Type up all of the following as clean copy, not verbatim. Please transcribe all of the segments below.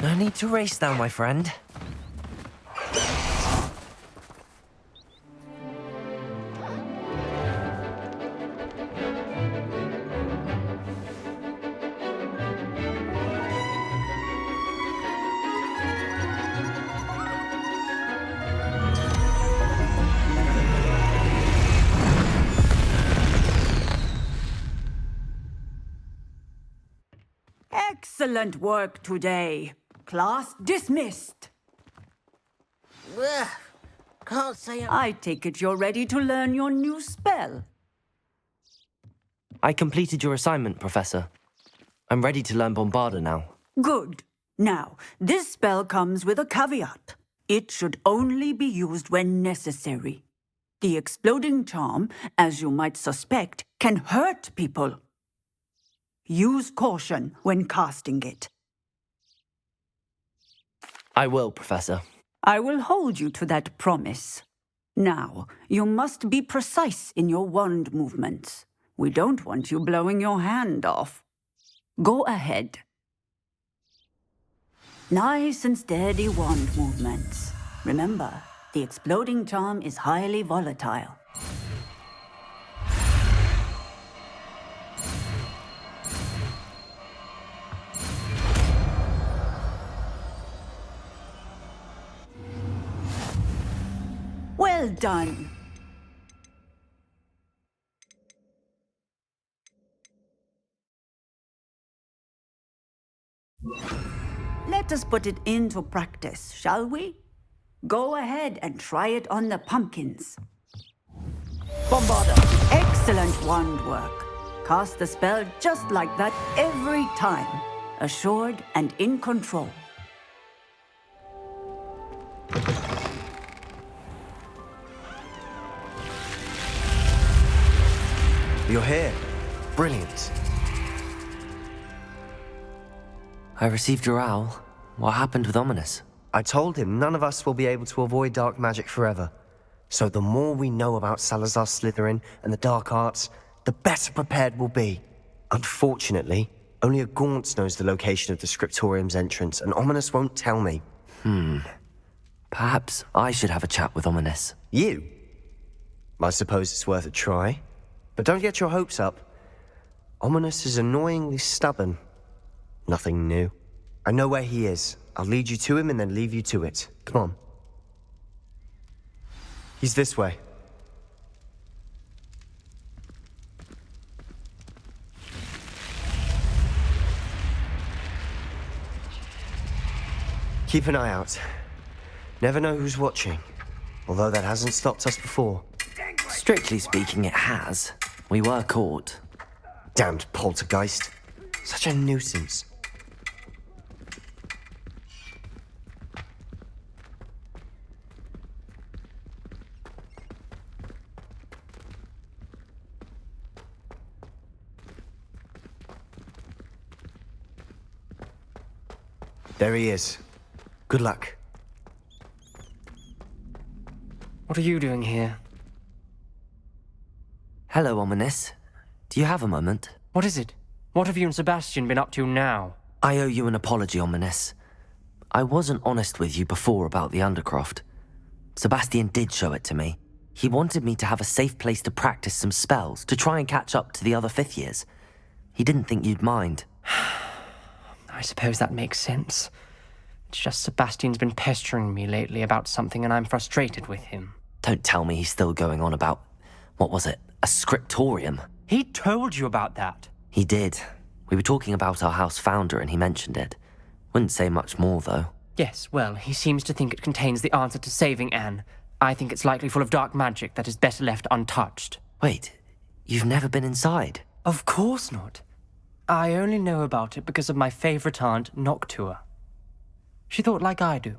No need to race now, my friend. Excellent work today. Class dismissed. Ugh, can't say I take it you're ready to learn your new spell. I completed your assignment, Professor. I'm ready to learn Bombarda now. Good. Now, this spell comes with a caveat. It should only be used when necessary. The exploding charm, as you might suspect, can hurt people. Use caution when casting it. I will, Professor. I will hold you to that promise. Now, you must be precise in your wand movements. We don't want you blowing your hand off. Go ahead. Nice and steady wand movements. Remember, the exploding charm is highly volatile. Well done. Let us put it into practice, shall we? Go ahead and try it on the pumpkins. Bombarda! Excellent wand work. Cast the spell just like that every time. Assured and in control. You're here. Brilliant. I received your owl. What happened with Ominous? I told him none of us will be able to avoid dark magic forever. So the more we know about Salazar Slytherin and the dark arts, the better prepared we'll be. Unfortunately, only a Gaunt knows the location of the Scriptorium's entrance, and Ominous won't tell me. Perhaps I should have a chat with Ominous. You? I suppose it's worth a try. But don't get your hopes up. Ominous is annoyingly stubborn. Nothing new. I know where he is. I'll lead you to him and then leave you to it. Come on. He's this way. Keep an eye out. Never know who's watching. Although that hasn't stopped us before. Strictly speaking, it has. We were caught. Damned poltergeist. Such a nuisance. There he is. Good luck. What are you doing here? Hello, Ominous. Do you have a moment? What is it? What have you and Sebastian been up to now? I owe you an apology, Ominous. I wasn't honest with you before about the Undercroft. Sebastian did show it to me. He wanted me to have a safe place to practice some spells, to try and catch up to the other fifth years. He didn't think you'd mind. I suppose that makes sense. It's just Sebastian's been pestering me lately about something and I'm frustrated with him. Don't tell me he's still going on about, what was it, a scriptorium? He told you about that. He did. We were talking about our house founder and he mentioned it. Wouldn't say much more, though. Yes, well, he seems to think it contains the answer to saving Anne. I think it's likely full of dark magic that is better left untouched. Wait, you've never been inside? Of course not. I only know about it because of my favorite aunt, Noctua. She thought like I do.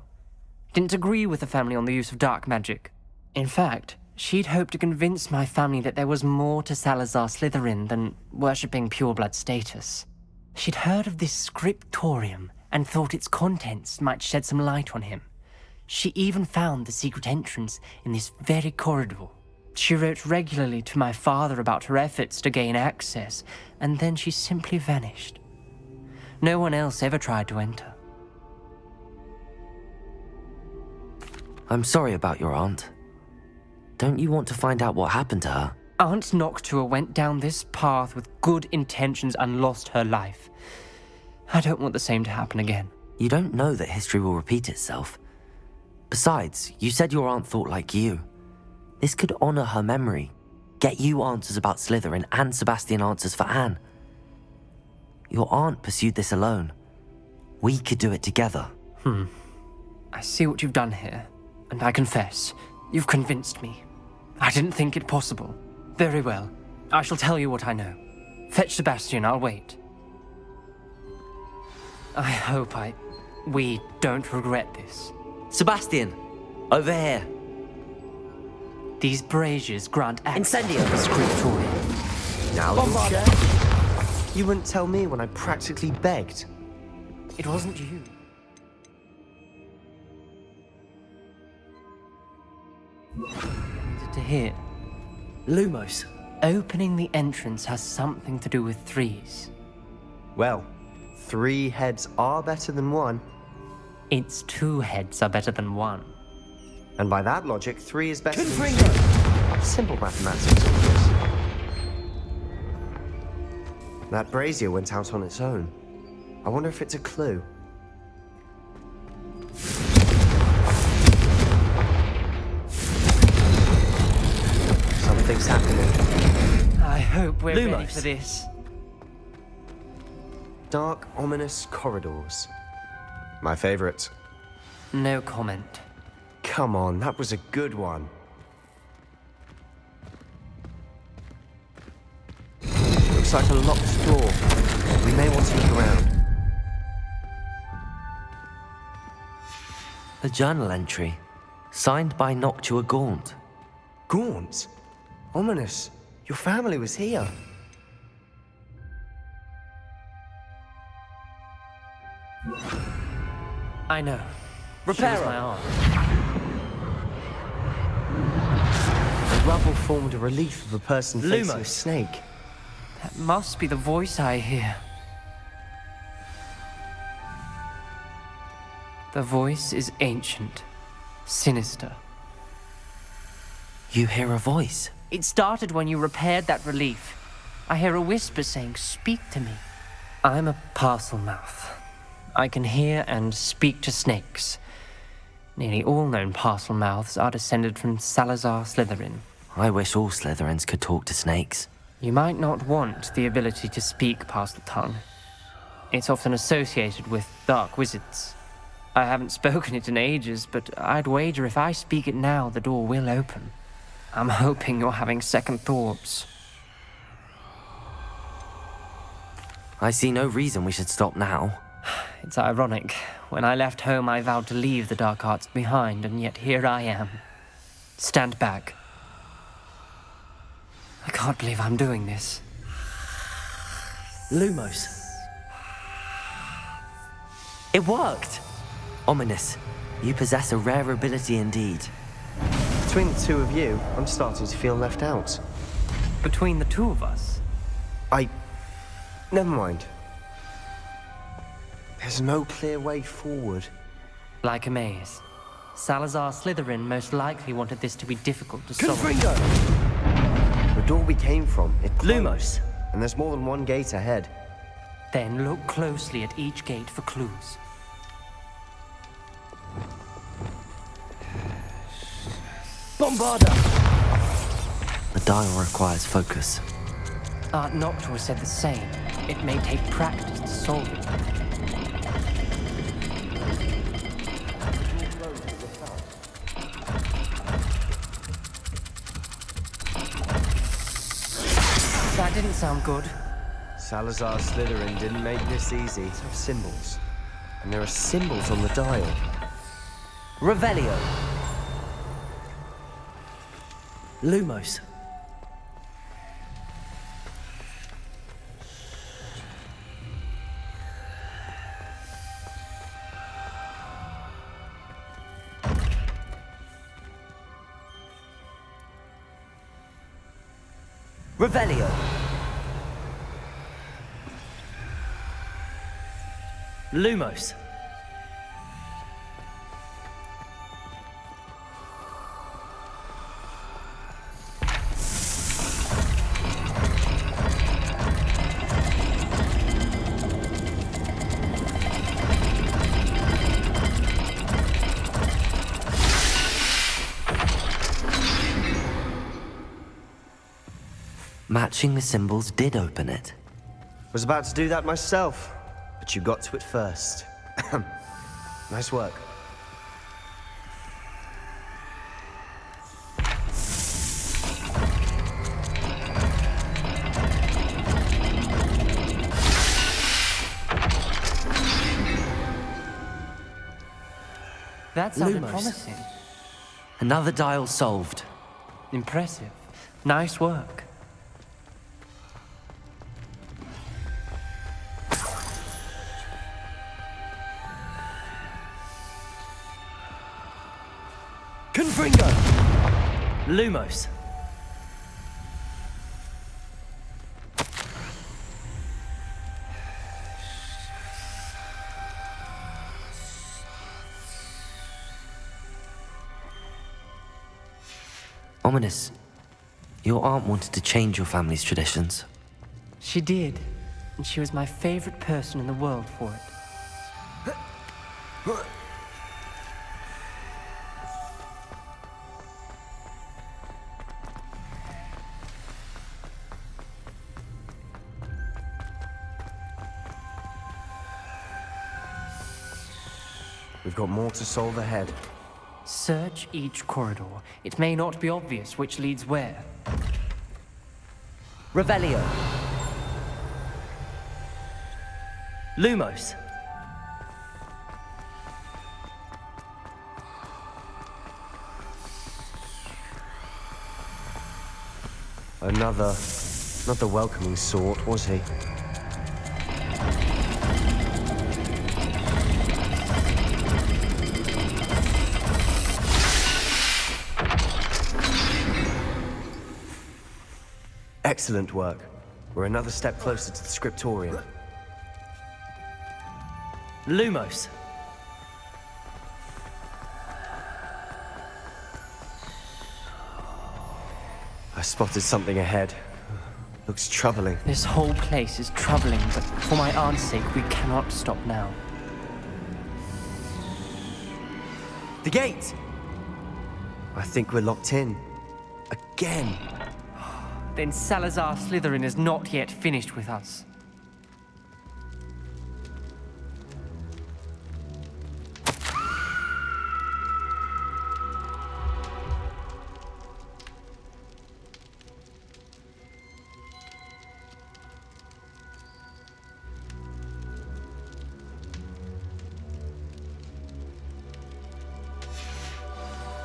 Didn't agree with the family on the use of dark magic. In fact, she'd hoped to convince my family that there was more to Salazar Slytherin than worshipping pureblood status. She'd heard of this scriptorium and thought its contents might shed some light on him. She even found the secret entrance in this very corridor. She wrote regularly to my father about her efforts to gain access, and then she simply vanished. No one else ever tried to enter. I'm sorry about your aunt. Don't you want to find out what happened to her? Aunt Noctua went down this path with good intentions and lost her life. I don't want the same to happen again. You don't know that history will repeat itself. Besides, you said your aunt thought like you. This could honor her memory, get you answers about Slytherin and Sebastian answers for Anne. Your aunt pursued this alone. We could do it together. I see what you've done here, and I confess, you've convinced me. I didn't think it possible. Very well. I shall tell you what I know. Fetch Sebastian, I'll wait. I hope we don't regret this. Sebastian! Over here! These braziers grant access Incendio! to the scriptorium. Now you'll share? You wouldn't tell me when I practically begged. It wasn't you. Needed to hear. Lumos. Opening the entrance has something to do with threes. Well, 3 heads are better than 1. Its 2 heads are better than 1. And by that logic, 3 is better than 2. Simple mathematics, of course. That brazier went out on its own. I wonder if it's a clue. Something's happening. I hope we're ready Lumos. for this. Dark, ominous corridors. My favorite. No comment. Come on, that was a good one. Looks like a locked door. We may want to look around. A journal entry, signed by Noctua Gaunt. Gaunt? Ominous. Your family was here. I know. She was my aunt. The rubble formed a relief of a person facing a Lumos. snake. That must be the voice I hear. The voice is ancient, sinister. You hear a voice. It started when you repaired that relief. I hear a whisper saying, "Speak to me." I'm a parcel mouth. I can hear and speak to snakes. Nearly all known parcel mouths are descended from Salazar Slytherin. I wish all Slytherins could talk to snakes. You might not want the ability to speak parcel tongue. It's often associated with dark wizards. I haven't spoken it in ages, but I'd wager if I speak it now, the door will open. I'm hoping you're having second thoughts. I see no reason we should stop now. It's ironic. When I left home, I vowed to leave the dark arts behind, and yet here I am. Stand back. I can't believe I'm doing this. Lumos. It worked! Ominous. You possess a rare ability indeed. Between the 2 of you, I'm starting to feel left out. Between the 2 of us, Never mind. There's no clear way forward. like a maze. Salazar Slytherin most likely wanted this to be difficult to solve. The door we came from, it closed. Lumos. And there's more than one gate ahead. Then look closely at each gate for clues. Bombarda! The dial requires focus. Aunt Noctua said the same. It may take practice to solve it. That didn't sound good. Salazar Slytherin didn't make this easy. It's have symbols. And there are symbols on the dial. Revelio. Lumos. Revelio. Lumos. Matching the symbols did open it. Was about to do that myself, but you got to it first. Nice work. That sounded Lumos. promising. Another dial solved. Impressive. Nice work. Confringo! Lumos. Ominous, your aunt wanted to change your family's traditions. She did, and she was my favorite person in the world for it. We've got more to solve ahead. Search each corridor. It may not be obvious which leads where. Revelio. Lumos. Another welcoming sort, was he? Excellent work. We're another step closer to the scriptorium. Lumos. I spotted something ahead. Looks troubling. This whole place is troubling, but for my aunt's sake, we cannot stop now. The gate! I think we're locked in. Again. Then Salazar Slytherin is not yet finished with us.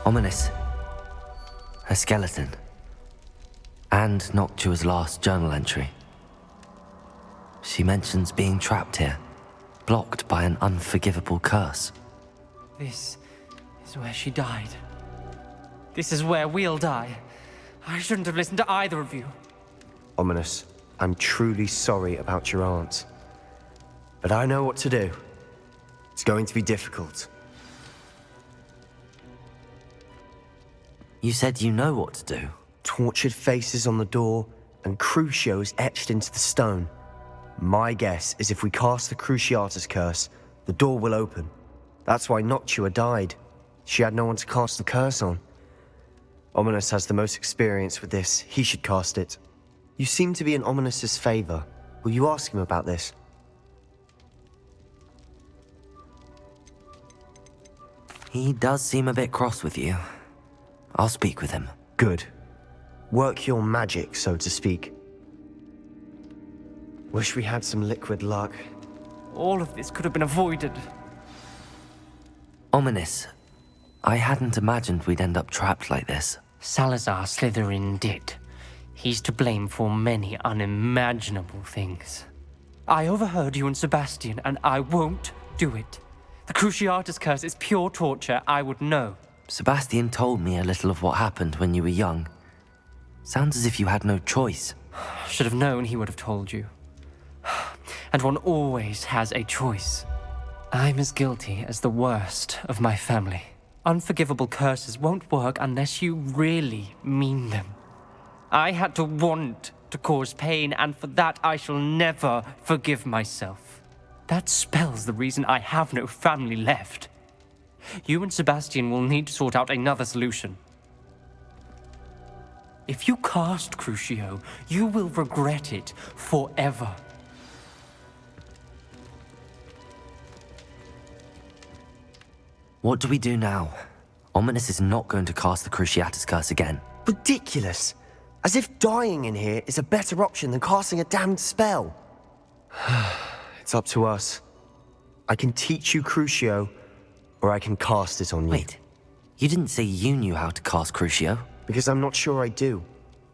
Ominous. Her skeleton. And Noctua's last journal entry. She mentions being trapped here, blocked by an unforgivable curse. This is where she died. This is where we'll die. I shouldn't have listened to either of you. Ominous, I'm truly sorry about your aunt. But I know what to do. It's going to be difficult. You said you know what to do. Tortured faces on the door and Crucios etched into the stone. My guess is if we cast the Cruciatus curse, the door will open. That's why Noctua died. She had no one to cast the curse on. Ominous has the most experience with this. He should cast it. You seem to be in Ominous's favor. Will you ask him about this? He does seem a bit cross with you. I'll speak with him. Good. Work your magic, so to speak. Wish we had some liquid luck. All of this could have been avoided. Ominous. I hadn't imagined we'd end up trapped like this. Salazar Slytherin did. He's to blame for many unimaginable things. I overheard you and Sebastian, and I won't do it. The Cruciatus curse is pure torture. I would know. Sebastian told me a little of what happened when you were young. Sounds as if you had no choice. Should have known he would have told you. And one always has a choice. I'm as guilty as the worst of my family. Unforgivable curses won't work unless you really mean them. I had to want to cause pain, and for that I shall never forgive myself. That spell's the reason I have no family left. You and Sebastian will need to sort out another solution. If you cast Crucio, you will regret it forever. What do we do now? Ominous is not going to cast the Cruciatus Curse again. Ridiculous! As if dying in here is a better option than casting a damned spell. It's up to us. I can teach you Crucio, or I can cast it on you. Wait, you didn't say you knew how to cast Crucio? Because I'm not sure I do.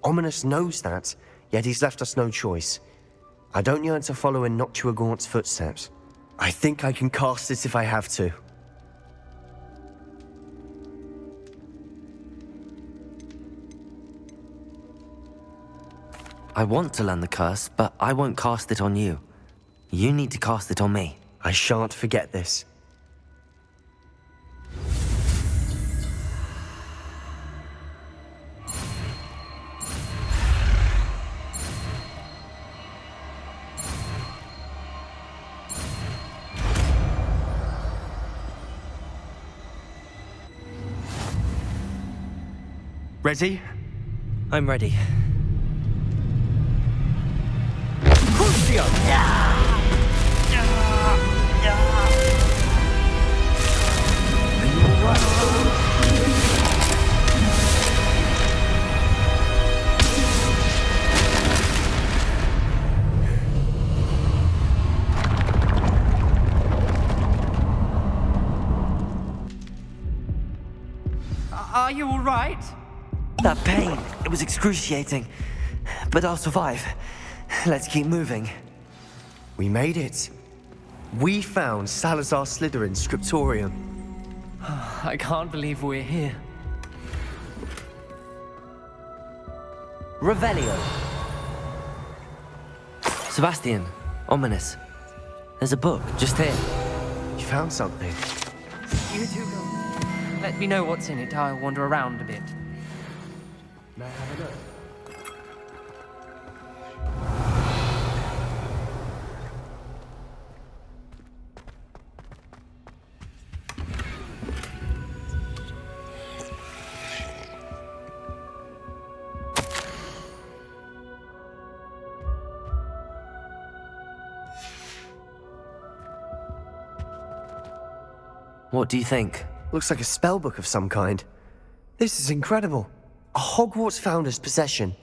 Ominous knows that, yet he's left us no choice. I don't yearn to follow in Noctua Gaunt's footsteps. I think I can cast it if I have to. I want to learn the curse, but I won't cast it on you. You need to cast it on me. I shan't forget this. Ready? I'm ready. Crucio! Are you all right? That pain, it was excruciating. But I'll survive. Let's keep moving. We made it. We found Salazar Slytherin's scriptorium. I can't believe we're here. Revelio. Sebastian, Ominous. There's a book just here. You found something. You two go. Let me know what's in it. I'll wander around a bit. May I have a look? What do you think? Looks like a spellbook of some kind. This is incredible. A Hogwarts founder's possession.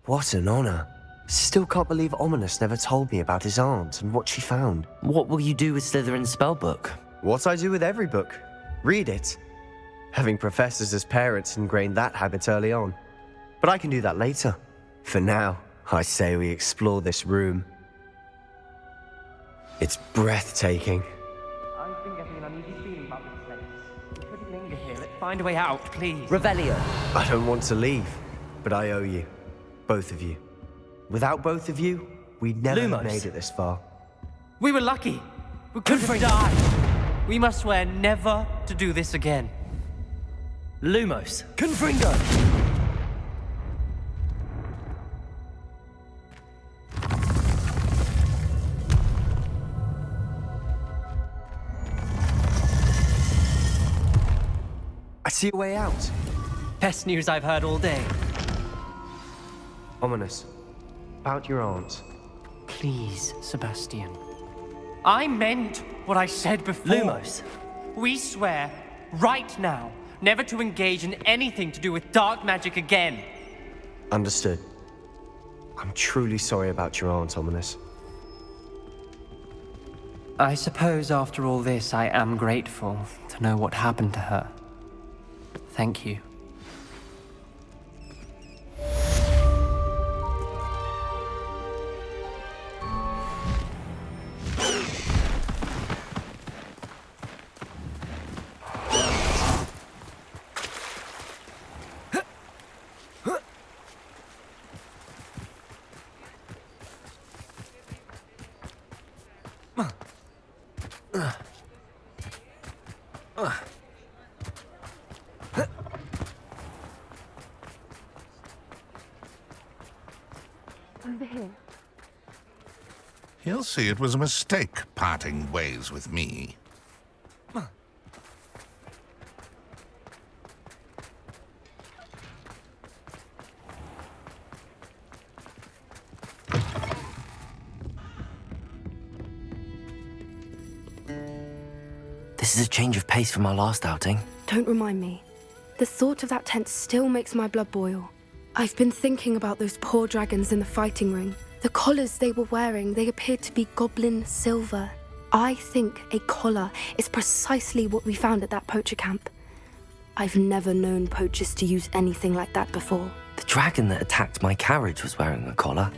What an honor. Still can't believe Ominous never told me about his aunt and what she found. What will you do with Slytherin's spellbook? What I do with every book. Read it. Having professors as parents ingrained that habit early on. But I can do that later. For now, I say we explore this room. It's breathtaking. I've been getting an uneasy feeling about this place. We couldn't linger here. Let's find a way out, please. Revelio. I don't want to leave, but I owe you. Both of you. Without both of you, we'd never have Lumos. made it this far. We were lucky. We could have died. We must swear never to do this again. Lumos. Confringo! I see a way out. Best news I've heard all day. Ominous. About your aunt. Please, Sebastian. I meant what I said before. Lumos. We swear, right now, never to engage in anything to do with dark magic again. Understood. I'm truly sorry about your aunt, Ominous. I suppose after all this, I am grateful to know what happened to her. Thank you. He'll see it was a mistake parting ways with me. This is a change of pace from our last outing. Don't remind me. The thought of that tent still makes my blood boil. I've been thinking about those poor dragons in the fighting ring. The collars they were wearing, they appeared to be goblin silver. I think a collar is precisely what we found at that poacher camp. I've never known poachers to use anything like that before. The dragon that attacked my carriage was wearing a collar,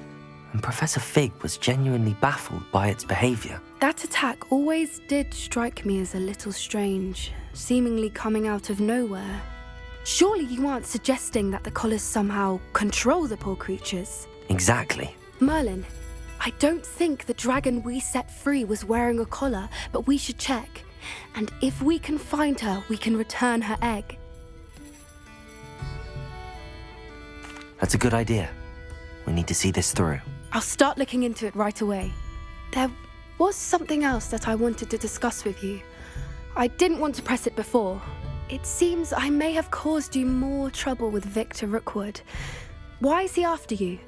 and Professor Fig was genuinely baffled by its behavior. That attack always did strike me as a little strange, seemingly coming out of nowhere. Surely you aren't suggesting that the collars somehow control the poor creatures? Exactly. Merlin, I don't think the dragon we set free was wearing a collar, but we should check. And if we can find her, we can return her egg. That's a good idea. We need to see this through. I'll start looking into it right away. There was something else that I wanted to discuss with you. I didn't want to press it before. It seems I may have caused you more trouble with Victor Rookwood. Why is he after you?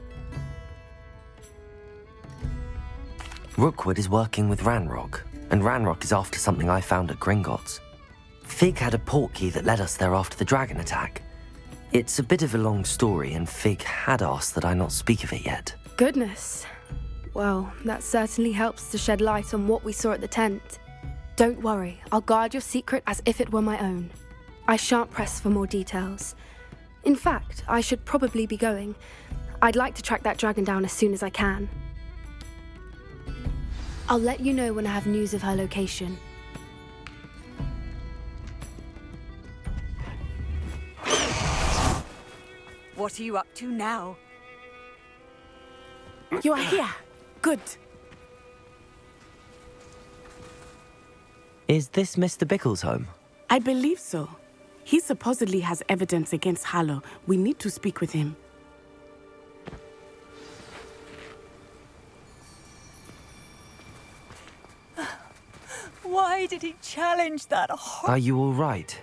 Rookwood is working with Ranrock, and Ranrock is after something I found at Gringotts. Fig had a portkey that led us there after the dragon attack. It's a bit of a long story, and Fig had asked that I not speak of it yet. Goodness. Well, that certainly helps to shed light on what we saw at the tent. Don't worry, I'll guard your secret as if it were my own. I shan't press for more details. In fact, I should probably be going. I'd like to track that dragon down as soon as I can. I'll let you know when I have news of her location. What are you up to now? You are here. Good. Is this Mr. Bickle's home? I believe so. He supposedly has evidence against Harlow. We need to speak with him. Why did he challenge that Are you all right?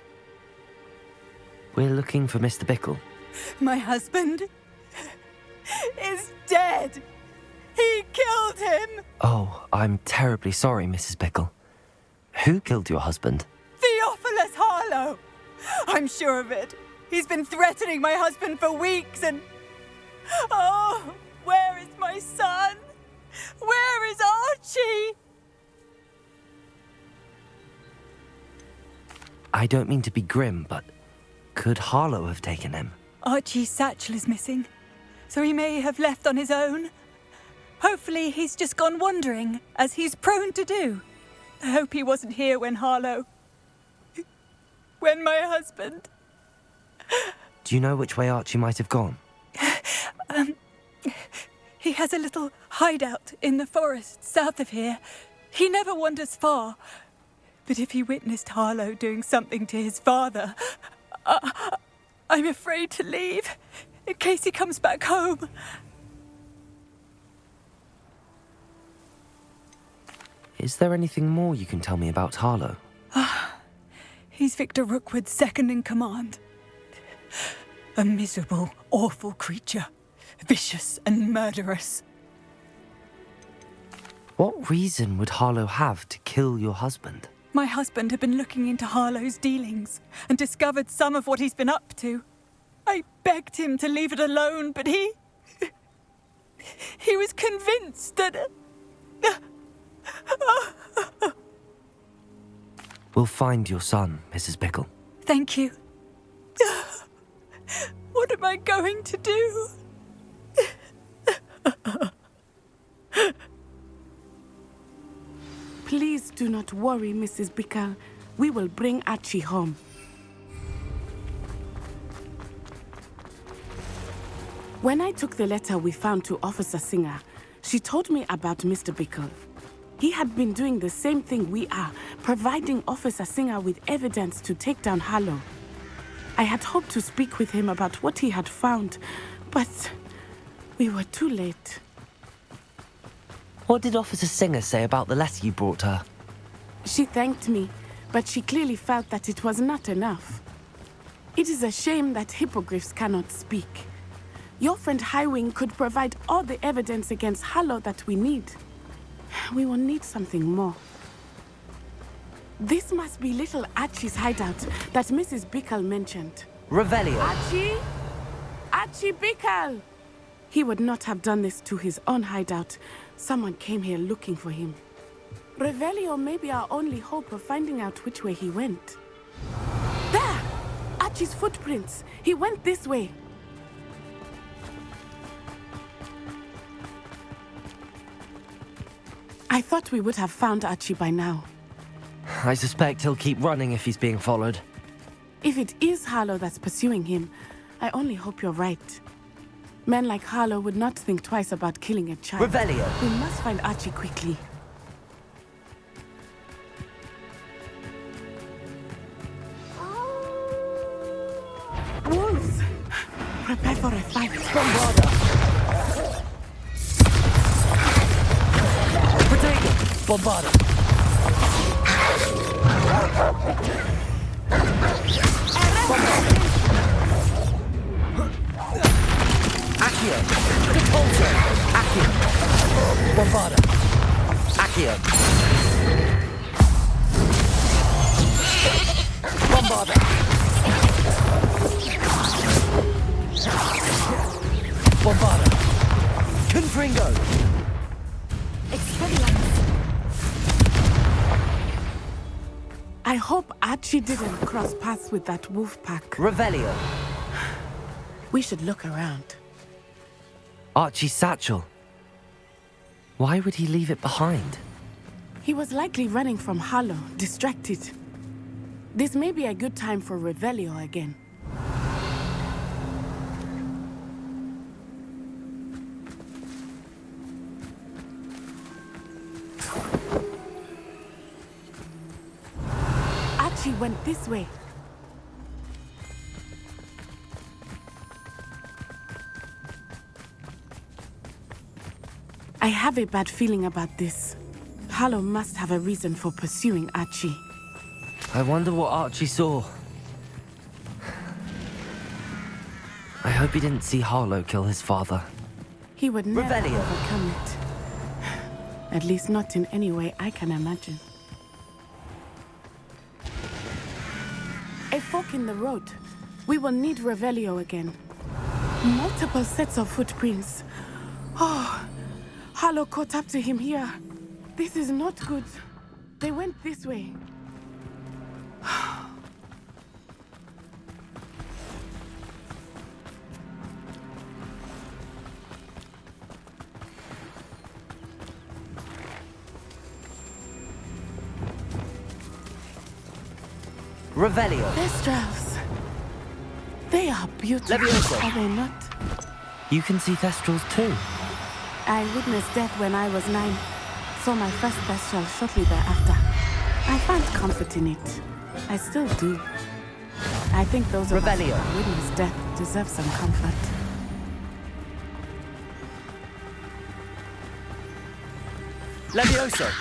We're looking for Mr. Bickle. My husband is dead. He killed him. Oh, I'm terribly sorry, Mrs. Bickle. Who killed your husband? Theophilus Harlow. I'm sure of it. He's been threatening my husband for weeks and... Oh, where is my son? Where is Archie? I don't mean to be grim, but could Harlow have taken him? Archie's satchel is missing, so he may have left on his own. Hopefully he's just gone wandering, as he's prone to do. I hope he wasn't here when Harlow... when my husband... Do you know which way Archie might have gone? He has a little hideout in the forest south of here. He never wanders far. But if he witnessed Harlow doing something to his father, I'm afraid to leave, in case he comes back home. Is there anything more you can tell me about Harlow? He's Victor Rookwood's second in command. A miserable, awful creature. Vicious and murderous. What reason would Harlow have to kill your husband? My husband had been looking into Harlow's dealings and discovered some of what he's been up to. I begged him to leave it alone, but he was convinced that... We'll find your son, Mrs. Bickle. Thank you. What am I going to do? Please do not worry, Mrs. Bickle. We will bring Archie home. When I took the letter we found to Officer Singer, she told me about Mr. Bickle. He had been doing the same thing we are, providing Officer Singer with evidence to take down Harlow. I had hoped to speak with him about what he had found, but we were too late. What did Officer Singer say about the letter you brought her? She thanked me, but she clearly felt that it was not enough. It is a shame that hippogriffs cannot speak. Your friend Highwing could provide all the evidence against Harlow that we need. We will need something more. This must be little Archie's hideout that Mrs. Bickle mentioned. Revelio. Archie? Archie Bickle! He would not have done this to his own hideout. Someone came here looking for him. Revelio may be our only hope of finding out which way he went. There! Archie's footprints. He went this way. I thought we would have found Archie by now. I suspect he'll keep running if he's being followed. If it is Harlow that's pursuing him, I only hope you're right. Men like Harlow would not think twice about killing a child. Revelio. We must find Archie quickly. Wolves! Prepare for a fight. Bombarda. Protego. Bombarda. Accio. Repulso. Accio. Bombarda. Accio. Bombarda. Bombarda. Confringo. I hope Archie didn't cross paths with that wolf pack. Revelio. We should look around. Archie's satchel. Why would he leave it behind? He was likely running from Harlow, distracted. This may be a good time for Revelio again. Archie went this way. I have a bad feeling about this. Harlow must have a reason for pursuing Archie. I wonder what Archie saw. I hope he didn't see Harlow kill his father. He would never Revelio. overcome it. At least not in any way I can imagine. A fork in the road. We will need Revelio again. Multiple sets of footprints. Oh, Harlow caught up to him here. This is not good. They went this way. Revelio. Thestrals. They are beautiful, Levioso. are they not? You can see Thestrals too. I witnessed death when I was 9. Saw my first Thestral shortly thereafter. I found comfort in it. I still do. I think those of us who Revelio. have witnessed death deserve some comfort. Levioso.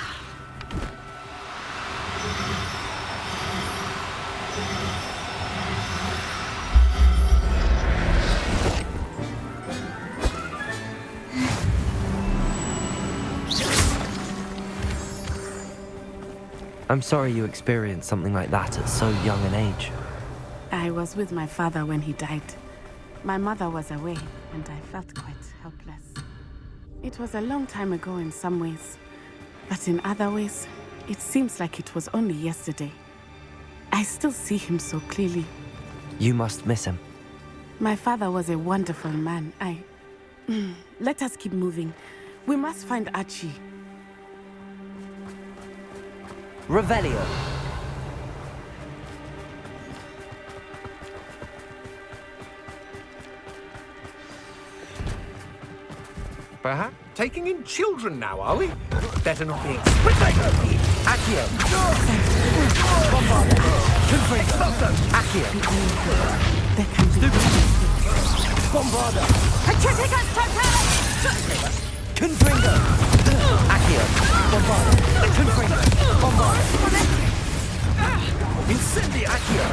I'm sorry you experienced something like that at so young an age. I was with my father when he died. My mother was away, and I felt quite helpless. It was a long time ago in some ways, but in other ways, it seems like it was only yesterday. I still see him so clearly. You must miss him. My father was a wonderful man. Let us keep moving. We must find Archie. Revelio. Perhaps taking in children now, are we? Better not be. Accio. Bombarda. Confringo. Accio. There can be... Bombarda. Confringo. Accio. Bombarda. Confringo. Bombarda. Incendi. Accio.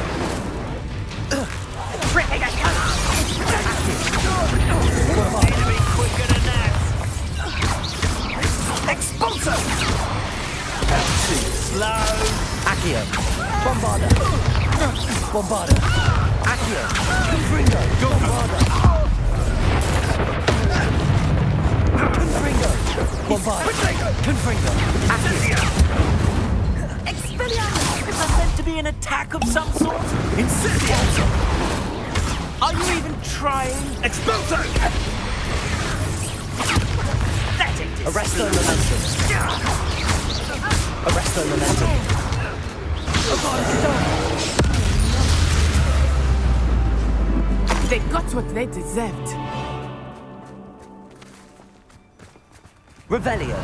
Enemy quicker than that. Expulso. Too slow. Accio. Bombarda! Accio! Confringo! Bombarda! Confringo! Bombarda! Confringo! Accio! Expelliarmus! Is that meant to be an attack of some sort? Incendiato! Are you even trying? Expulso! Pathetic! Arresto momentum. Arresto momentum. They got what they deserved. Revelio.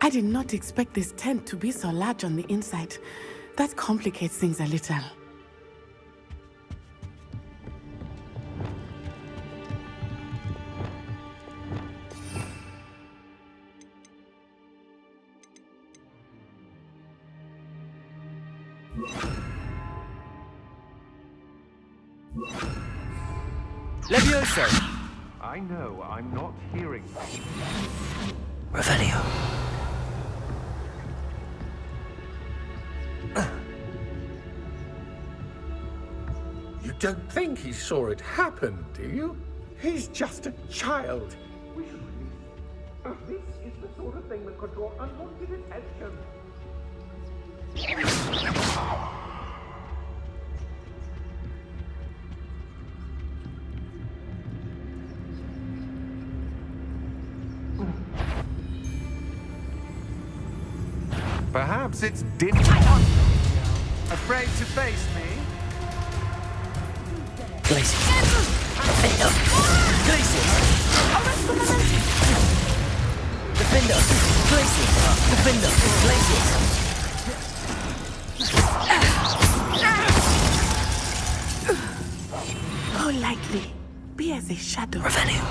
I did not expect this tent to be so large on the inside. That complicates things a little. Levioso. I know I'm not hearing. Revelio. You don't think he saw it happen, do you? He's just a child. We should release. This is the sort of thing that could draw unwanted attention. Perhaps it's dim. Afraid to face me? Glacius. Defender. Glacius. Defender. Glacius. Defender. Glacius. Go lightly. Be as a shadow. Revelio.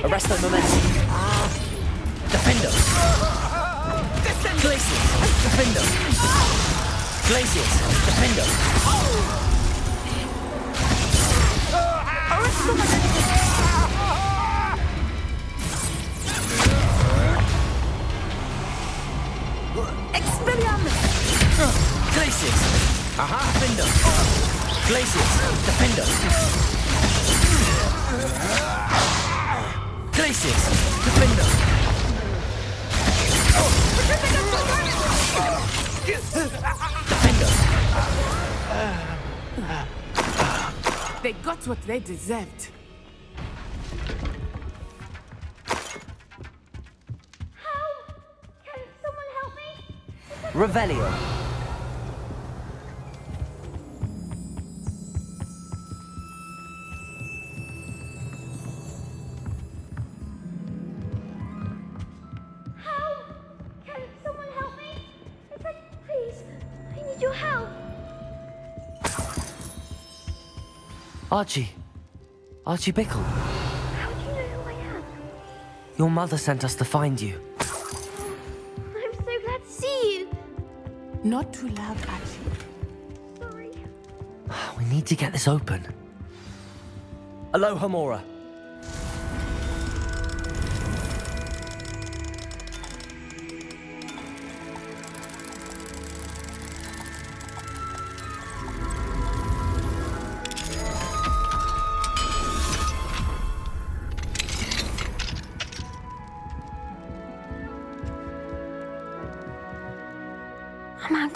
Arresto momentum. Defender. Glacius. Defender. Glacius. Defender. Arresto momentum. Expelliarmus. Glacius. Aha! Defender. Glacius. Defender. Glacius. Defender. Defender. They got what they deserved. Can someone help me? Revelio. Can someone help me? Please, I need your help. Archie. Archie Bickle. How do you know who I am? Your mother sent us to find you. I'm so glad to see you. Not too loud, Archie. Sorry. We need to get this open. Aloha Mora.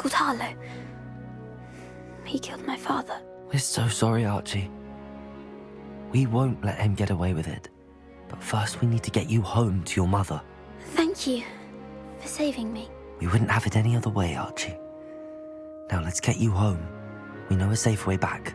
called Harlow. He killed my father. We're so sorry, Archie. We won't let him get away with it. But first we need to get you home to your mother. Thank you for saving me. We wouldn't have it any other way, Archie. Now let's get you home. We know a safe way back.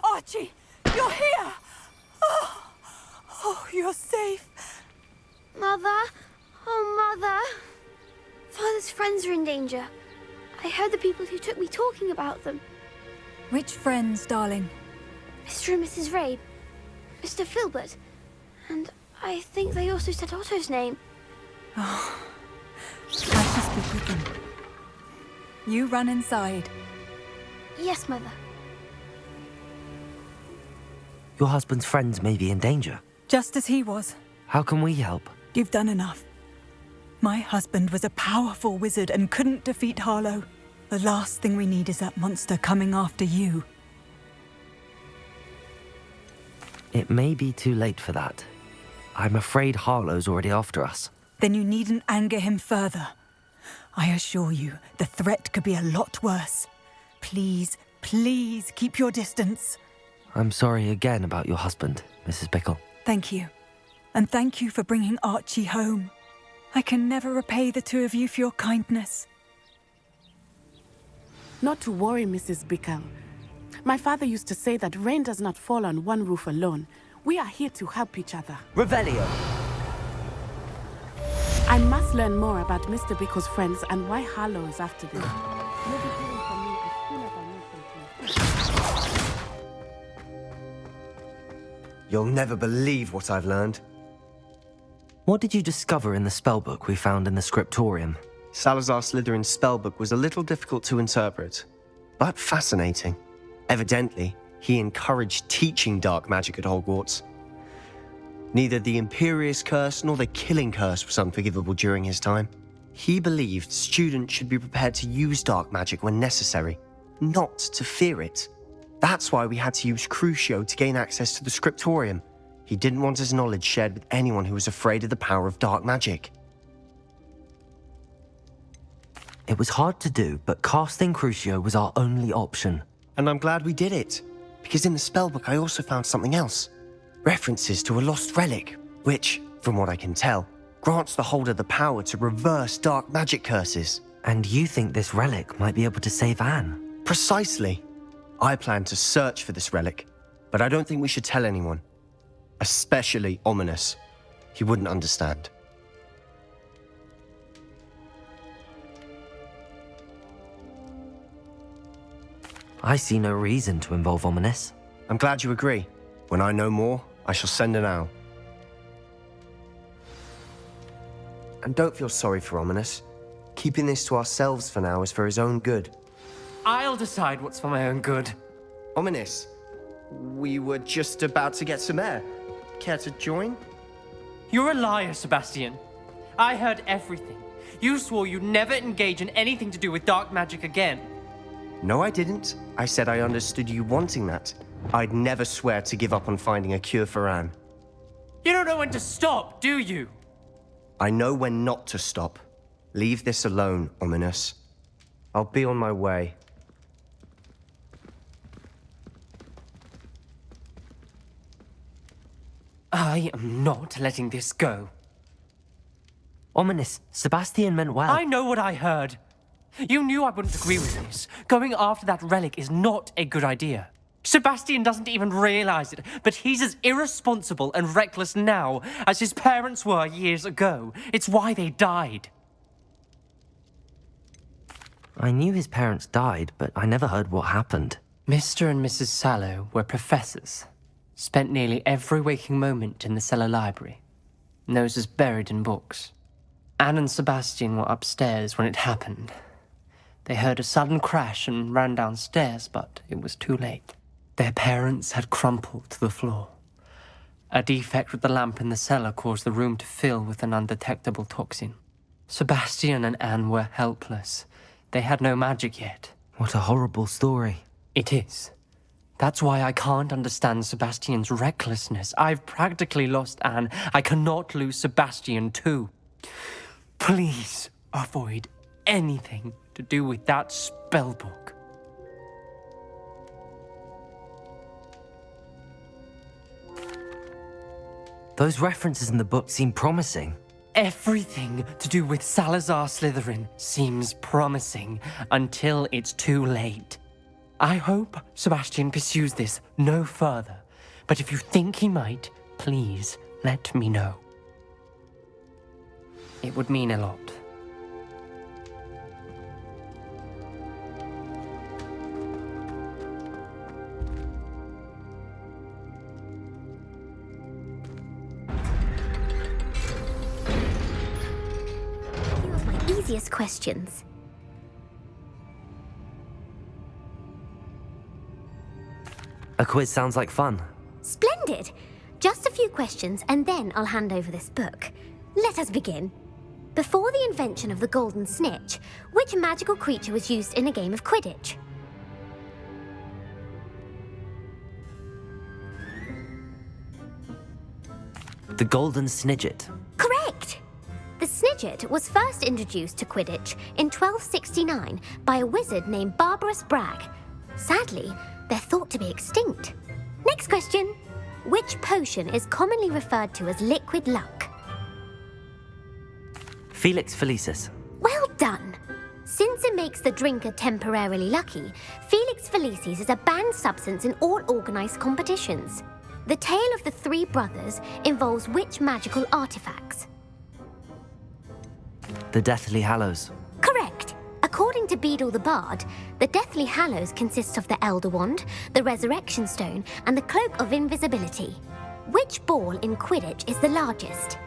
Archie, you're here! Oh, you're safe. Mother? Oh, Mother. Father's friends are in danger. I heard the people who took me talking about them. Which friends, darling? Mr. and Mrs. Rabe, Mr. Filbert, and I think they also said Otto's name. Oh, I shall speak with them. You run inside. Yes, Mother. Your husband's friends may be in danger. Just as he was. How can we help? You've done enough. My husband was a powerful wizard and couldn't defeat Harlow. The last thing we need is that monster coming after you. It may be too late for that. I'm afraid Harlow's already after us. Then you needn't anger him further. I assure you, the threat could be a lot worse. Please, please keep your distance. I'm sorry again about your husband, Mrs. Bickle. Thank you. And thank you for bringing Archie home. I can never repay the two of you for your kindness. Not to worry, Mrs. Bickle. My father used to say that rain does not fall on one roof alone. We are here to help each other. Revelio! I must learn more about Mr. Bickle's friends and why Harlow is after them. You'll be hearing from me as soon as I know something. You'll never believe what I've learned. What did you discover in the spellbook we found in the scriptorium? Salazar Slytherin's spellbook was a little difficult to interpret, but fascinating. Evidently, he encouraged teaching dark magic at Hogwarts. Neither the Imperious Curse nor the Killing Curse was unforgivable during his time. He believed students should be prepared to use dark magic when necessary, not to fear it. That's why we had to use Crucio to gain access to the scriptorium. He didn't want his knowledge shared with anyone who was afraid of the power of dark magic. It was hard to do, but casting Crucio was our only option. And I'm glad we did it, because in the spellbook I also found something else. References to a lost relic, which, from what I can tell, grants the holder the power to reverse dark magic curses. And you think this relic might be able to save Anne? Precisely. I plan to search for this relic, but I don't think we should tell anyone. Especially Ominous. He wouldn't understand. I see no reason to involve Ominous. I'm glad you agree. When I know more, I shall send an owl. And don't feel sorry for Ominous. Keeping this to ourselves for now is for his own good. I'll decide what's for my own good. Ominous, we were just about to get some air. Care to join? You're a liar, Sebastian. I heard everything. You swore you'd never engage in anything to do with dark magic again. No, I didn't. I said I understood you wanting that. I'd never swear to give up on finding a cure for Anne. You don't know when to stop, do you? I know when not to stop. Leave this alone, Ominous. I'll be on my way. I am not letting this go. Ominous, Sebastian meant well. I know what I heard. You knew I wouldn't agree with this. Going after that relic is not a good idea. Sebastian doesn't even realize it, but he's as irresponsible and reckless now as his parents were years ago. It's why they died. I knew his parents died, but I never heard what happened. Mr. and Mrs. Sallow were professors. Spent nearly every waking moment in the cellar library. Noses buried in books. Anne and Sebastian were upstairs when it happened. They heard a sudden crash and ran downstairs, but it was too late. Their parents had crumpled to the floor. A defect with the lamp in the cellar caused the room to fill with an undetectable toxin. Sebastian and Anne were helpless. They had no magic yet. What a horrible story. It is. That's why I can't understand Sebastian's recklessness. I've practically lost Anne. I cannot lose Sebastian too. Please avoid anything to do with that spellbook. Those references in the book seem promising. Everything to do with Salazar Slytherin seems promising until it's too late. I hope Sebastian pursues this no further, but if you think he might, please let me know. It would mean a lot. Few of my easiest questions. A quiz sounds like fun. Splendid! Just a few questions, and then I'll hand over this book. Let us begin. Before the invention of the golden snitch, which magical creature was used in a game of Quidditch? The Golden Snidget. Correct! The Snidget was first introduced to Quidditch in 1269 by a wizard named Barbarous Bragg. Sadly, they're thought to be extinct. Next question. Which potion is commonly referred to as liquid luck? Felix Felicis. Well done! Since it makes the drinker temporarily lucky, Felix Felicis is a banned substance in all organised competitions. The tale of the three brothers involves which magical artifacts? The Deathly Hallows. Correct! According to Beadle the Bard, the Deathly Hallows consists of the Elder Wand, the Resurrection Stone, and the Cloak of Invisibility. Which ball in Quidditch is the largest?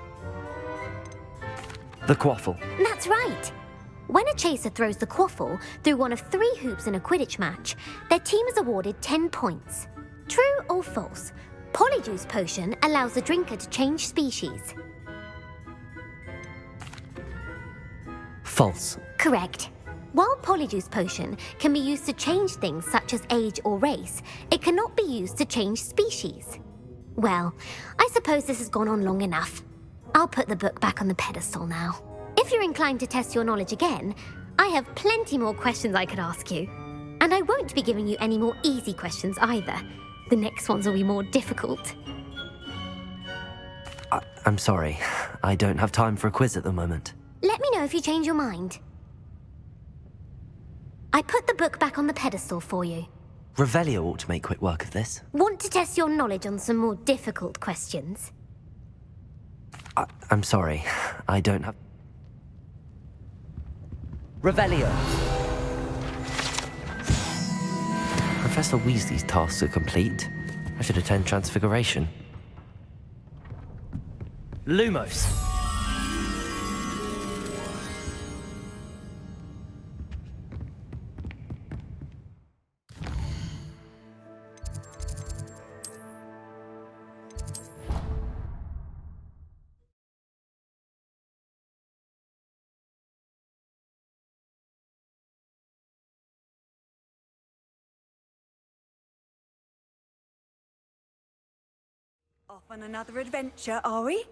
The Quaffle. That's right! When a chaser throws the quaffle through one of 3 hoops in a Quidditch match, their team is awarded 10 points. True or false? Polyjuice Potion allows the drinker to change species. False. Correct. While Polyjuice Potion can be used to change things such as age or race, it cannot be used to change species. Well, I suppose this has gone on long enough. I'll put the book back on the pedestal now. If you're inclined to test your knowledge again, I have plenty more questions I could ask you. And I won't be giving you any more easy questions either. The next ones will be more difficult. I'm sorry. I don't have time for a quiz at the moment. Let me know if you change your mind. I put the book back on the pedestal for you. Revelio ought to make quick work of this. Want to test your knowledge on some more difficult questions? I'm sorry. I don't have... Revelio! Professor Weasley's tasks are complete. I should attend Transfiguration. Lumos! Off on another adventure, are we?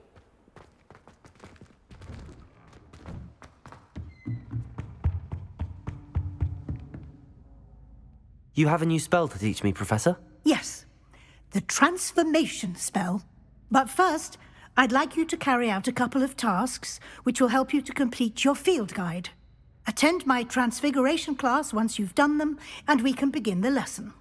You have a new spell to teach me, Professor? Yes, the transformation spell. But first, I'd like you to carry out a couple of tasks which will help you to complete your field guide. Attend my transfiguration class once you've done them, and we can begin the lesson.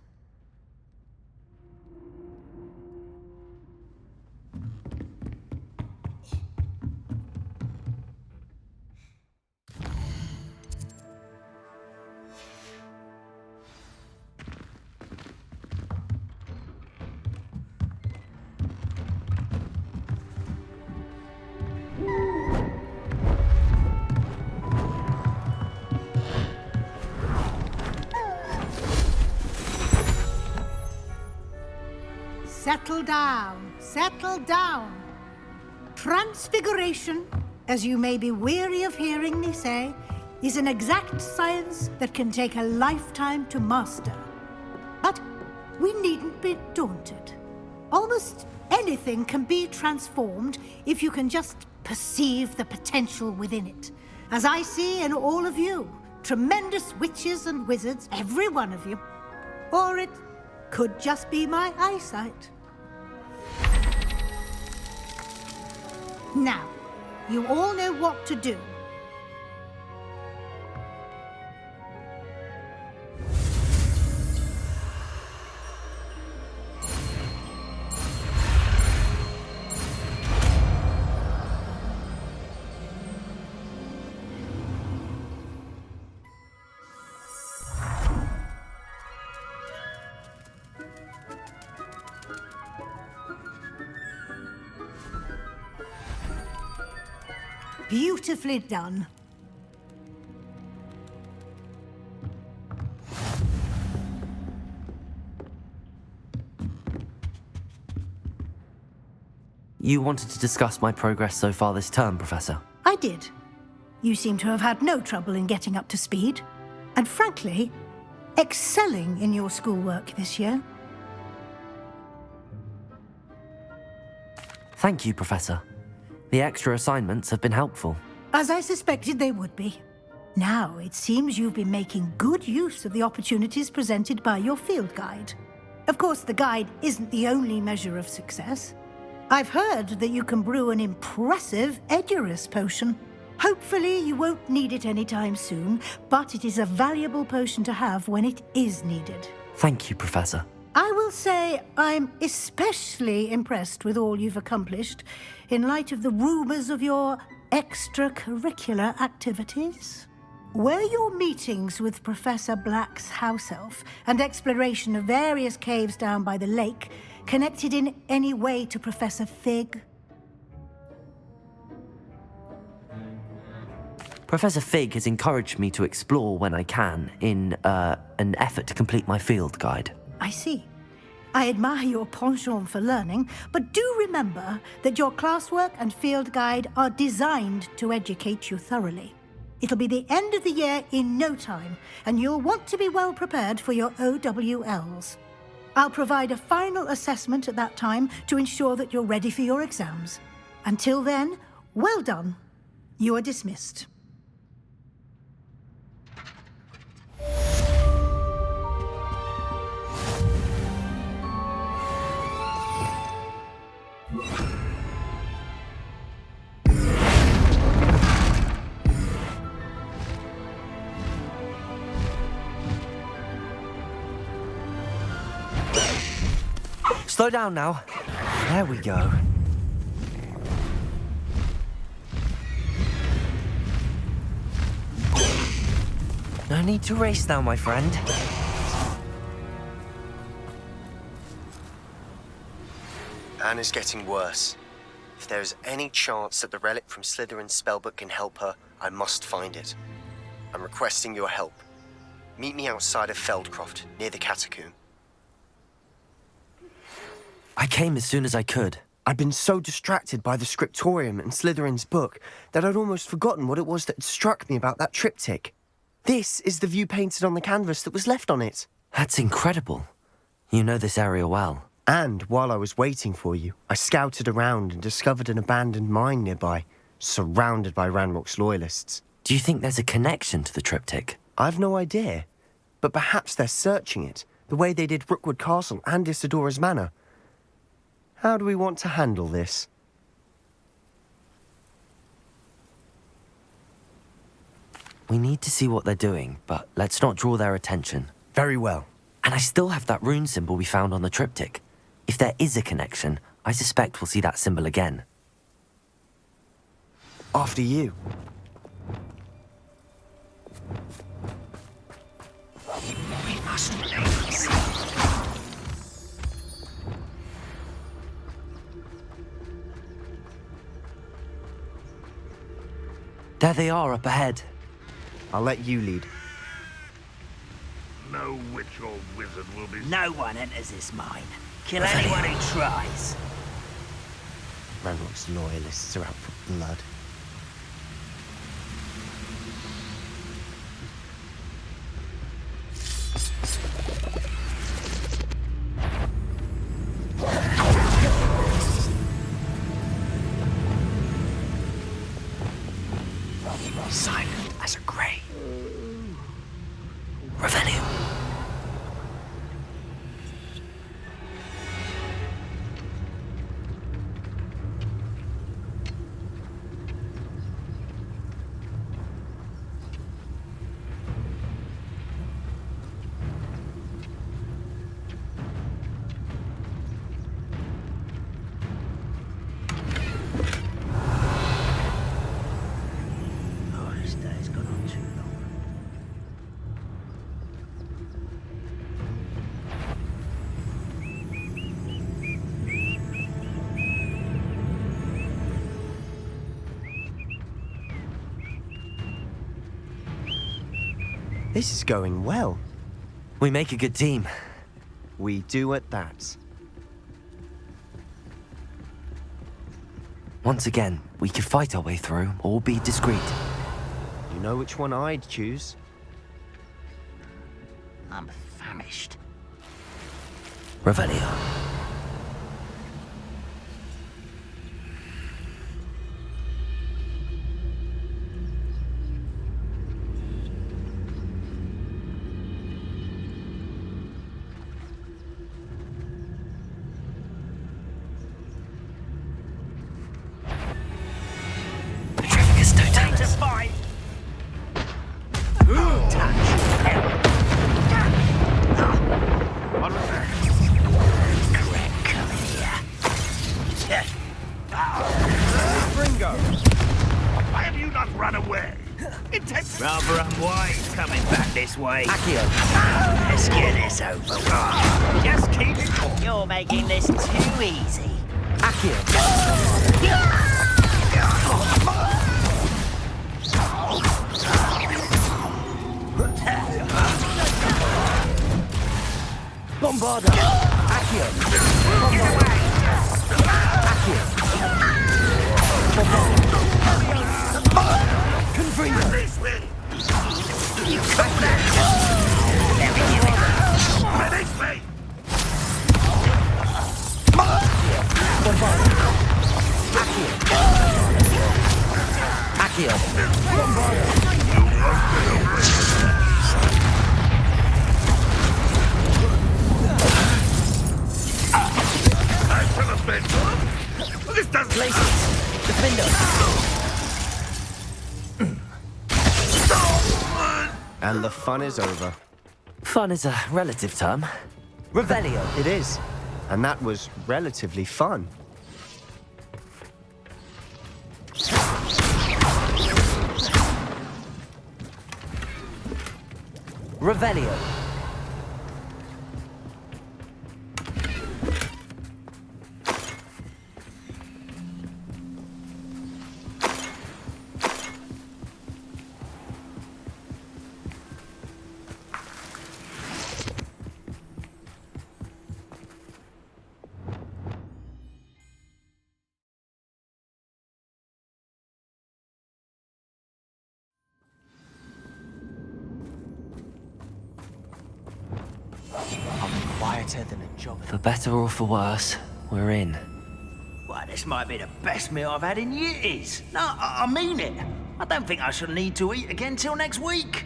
settle down. Settle down. Transfiguration, as you may be weary of hearing me say, is an exact science that can take a lifetime to master. But we needn't be daunted. Almost anything can be transformed if you can just perceive the potential within it. As I see in all of you, tremendous witches and wizards, every one of you. Or it could just be my eyesight. Now, you all know what to do. Beautifully done. You wanted to discuss my progress so far this term, Professor? I did. You seem to have had no trouble in getting up to speed. And frankly, excelling in your schoolwork this year. Thank you, Professor. The extra assignments have been helpful. As I suspected they would be. Now, it seems you've been making good use of the opportunities presented by your field guide. Of course, the guide isn't the only measure of success. I've heard that you can brew an impressive Edurus potion. Hopefully, you won't need it anytime soon, but it is a valuable potion to have when it is needed. Thank you, Professor. I will say I'm especially impressed with all you've accomplished in light of the rumors of your extracurricular activities. Were your meetings with Professor Black's house elf and exploration of various caves down by the lake connected in any way to Professor Fig? Professor Fig has encouraged me to explore when I can in an effort to complete my field guide. I see. I admire your penchant for learning, but do remember that your classwork and field guide are designed to educate you thoroughly. It'll be the end of the year in no time, and you'll want to be well prepared for your OWLs. I'll provide a final assessment at that time to ensure that you're ready for your exams. Until then, well done. You are dismissed. Slow down now. There we go. No need to race now, my friend. Anna's getting worse. If there is any chance that the relic from Slytherin's spellbook can help her, I must find it. I'm requesting your help. Meet me outside of Feldcroft, near the catacomb. I came as soon as I could. I'd been so distracted by the scriptorium and Slytherin's book that I'd almost forgotten what it was that had struck me about that triptych. This is the view painted on the canvas that was left on it. That's incredible. You know this area well. And while I was waiting for you, I scouted around and discovered an abandoned mine nearby, surrounded by Ranrock's loyalists. Do you think there's a connection to the triptych? I've no idea, but perhaps they're searching it, the way they did Rookwood Castle and Isidora's Manor. How do we want to handle this? We need to see what they're doing, but let's not draw their attention. Very well. And I still have that rune symbol we found on the triptych. If there is a connection, I suspect we'll see that symbol again. After you. We must leave. There they are up ahead. I'll let you lead. No witch or wizard will be... No one enters this mine. Kill anyone who tries. Ranrock's loyalists are out for blood. Silent as a grave. Revelio. This is going well. We make a good team. We do at that. Once again, we could fight our way through or be discreet. You know which one I'd choose? I'm famished. Revelio. Why have you not run away? Rather unwise coming back this way. Accio. Let's get this over with. Just keep it cool. You're making this too easy. Bombarda. Accio. Confringo. You come there. Let me do it. Finish me. Accio. This doesn't Defender. And the fun is over. Fun is a relative term. Revelio. It is. And that was relatively fun. Revelio. quieter than a job. For better or for worse, we're in. Well, this might be the best meal I've had in years. No, I mean it. I don't think I shall need to eat again till next week.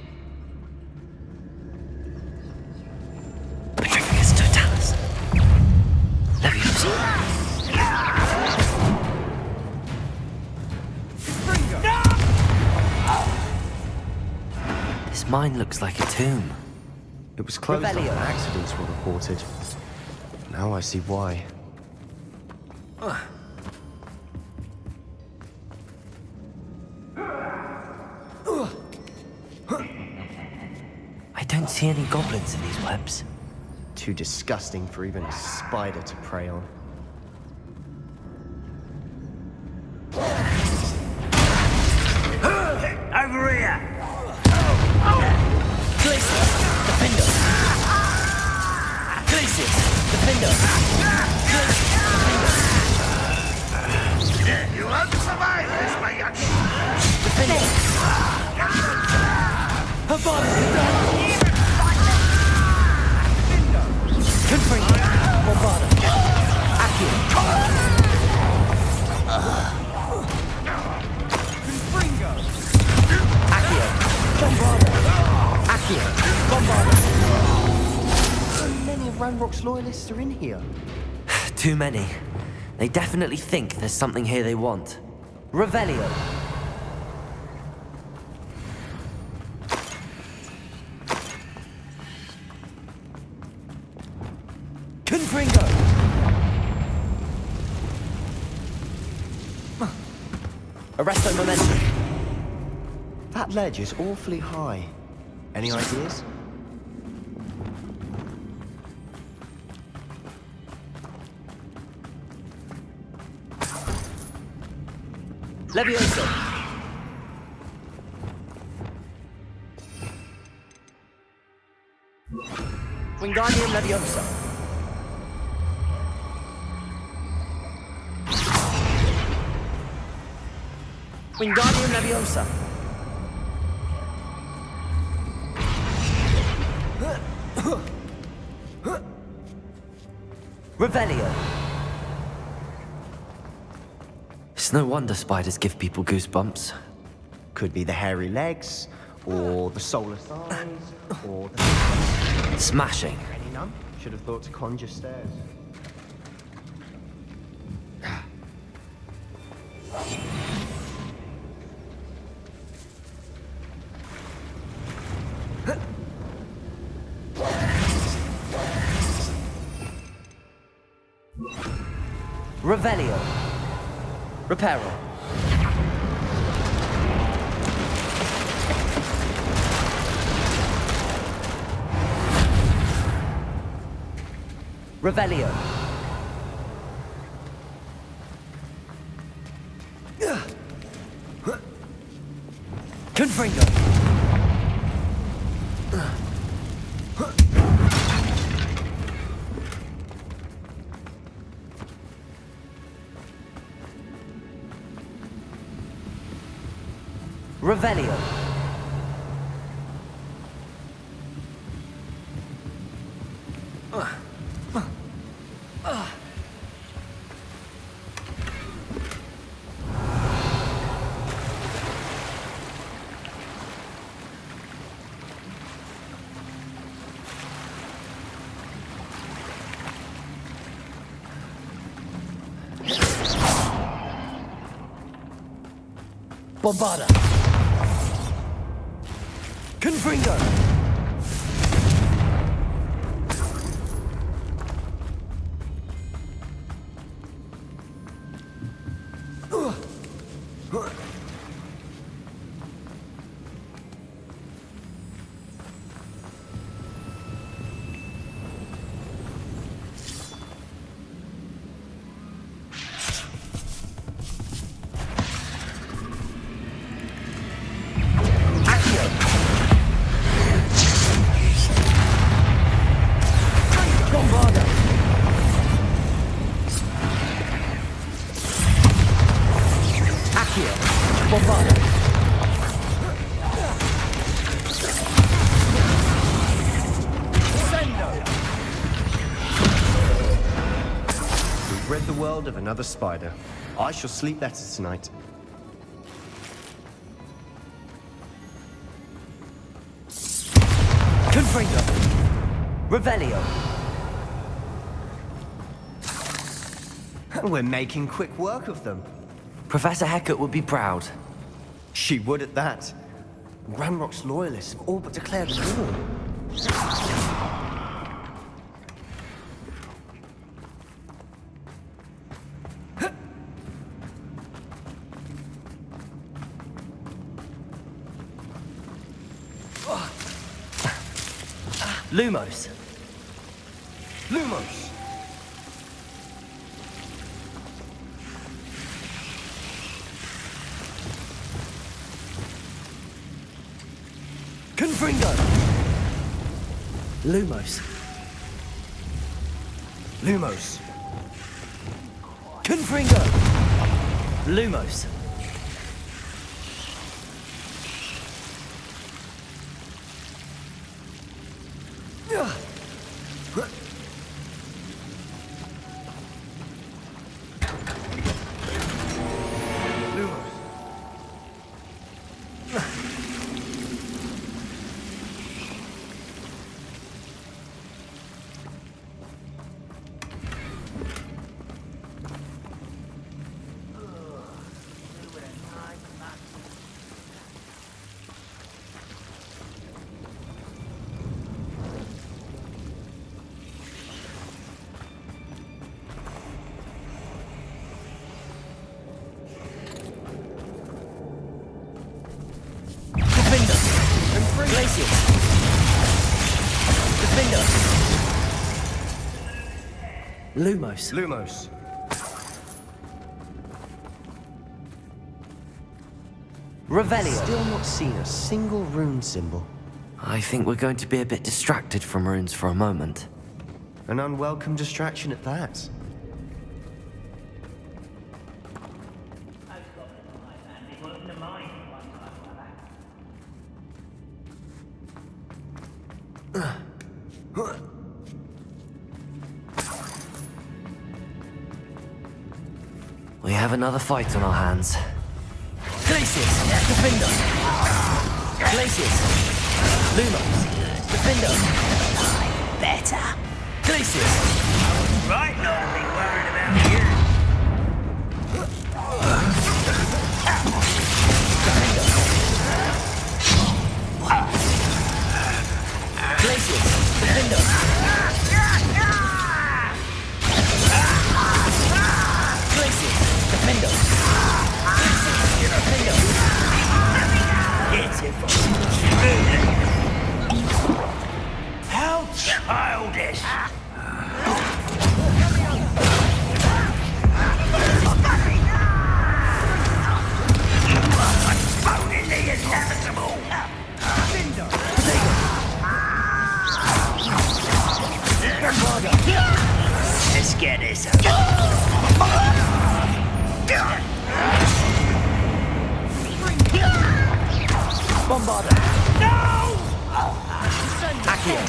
Petrificus totalis. Leviosa. This mine looks like a tomb. It was closed after accidents were reported. Now I see why. I don't see any goblins in these webs. Too disgusting for even a spider to prey on. Over here! Glacius, defend us! Glacius, defend us! Accio! Bombardier! So many of Ranrock's loyalists are in here. Too many. They definitely think there's something here they want. Revelio. Confringo. Arresto momentum. That ledge is awfully high. Any ideas? Levioso. Wingardium Leviosa. Wingardium Leviosa. Revelio. It's no wonder spiders give people goosebumps. Could be the hairy legs, or the soulless eyes, or the... Smashing. Any none? Should have thought to conjure stairs. Revelio. Reparo. Revelio. Confringo. Revelio. Bombarda. Confringo. We've rid the world of another spider. I shall sleep better tonight. Confringo. Revelio. We're making quick work of them. Professor Hecat would be proud. She would at that. Ranrock's loyalists have all but declared war. Lumos. Lumos! Confringo. Lumos. Lumos! Confringo. Lumos. Lumos. Lumos. Revelio. Still not seen a single rune symbol. I think we're going to be a bit distracted from runes for a moment. An unwelcome distraction at that. We have another fight on our hands. Glacius, defender. Glacius, Lumos, defender. Better. Glacius. Right, not a big worried about you. Defender. Glacius, defender. Glacius, defender. How childish! Postponing the inevitable! Let's get this Bombarda! No! Accio!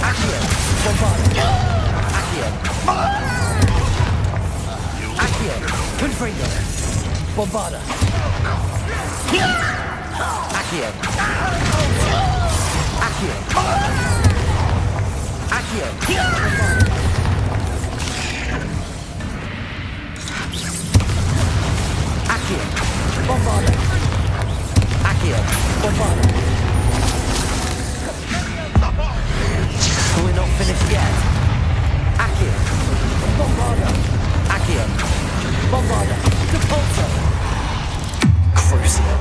Accio! Bombarda! Accio! Accio! Confringo! Bombarda! Accio! Accio! Accio! Accio! Bombarda! Accio! Bombarda! We're not finished yet. Accio! Bombarda! Accio! Bombarda! Depulso! Crucio!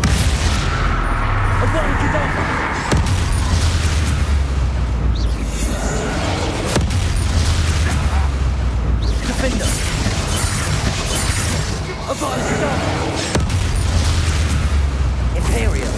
Avon Cadavra! Defender! Avon Cadavra! Imperial!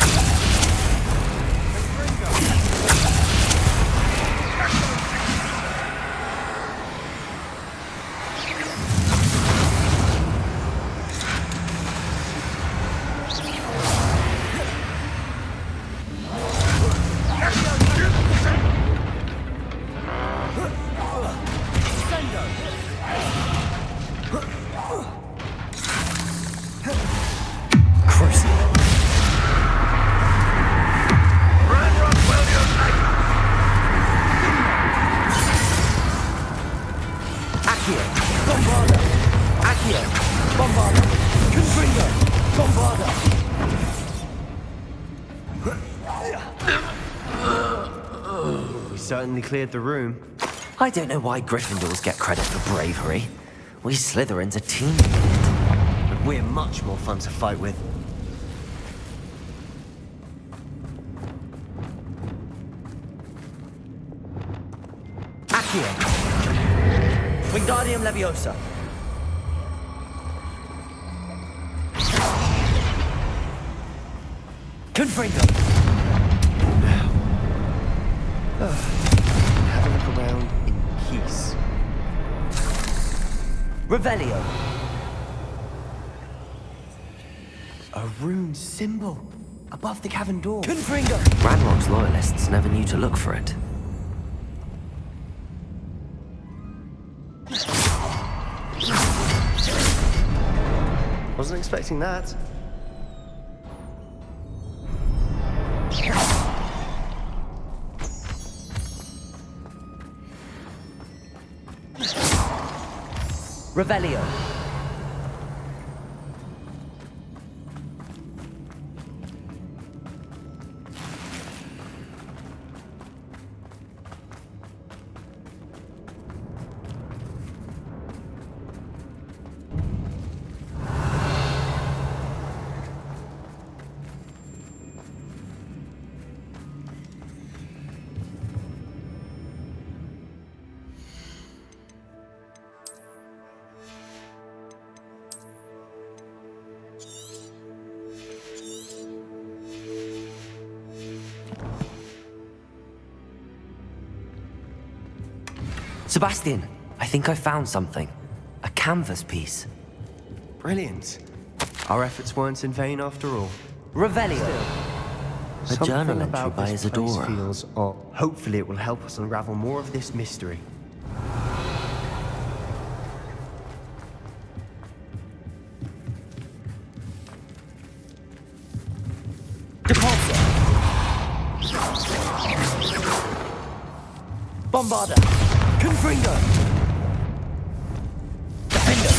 Certainly cleared the room. I don't know why Gryffindors get credit for bravery. We Slytherins are team unit. But we're much more fun to fight with. Accio! Wingardium Leviosa! Confringo! Have a look around in peace. Revelio! A rune symbol above the cavern door. Confringo! Ranrock's loyalists never knew to look for it. Wasn't expecting that. Revelio! Sebastian, I think I found something. A canvas piece. Brilliant. Our efforts weren't in vain after all. Revelio. A Something journal entry about by this place Isadora. feels odd. Hopefully it will help us unravel more of this mystery. Depulsor. Bombarda. Confringo. Defender.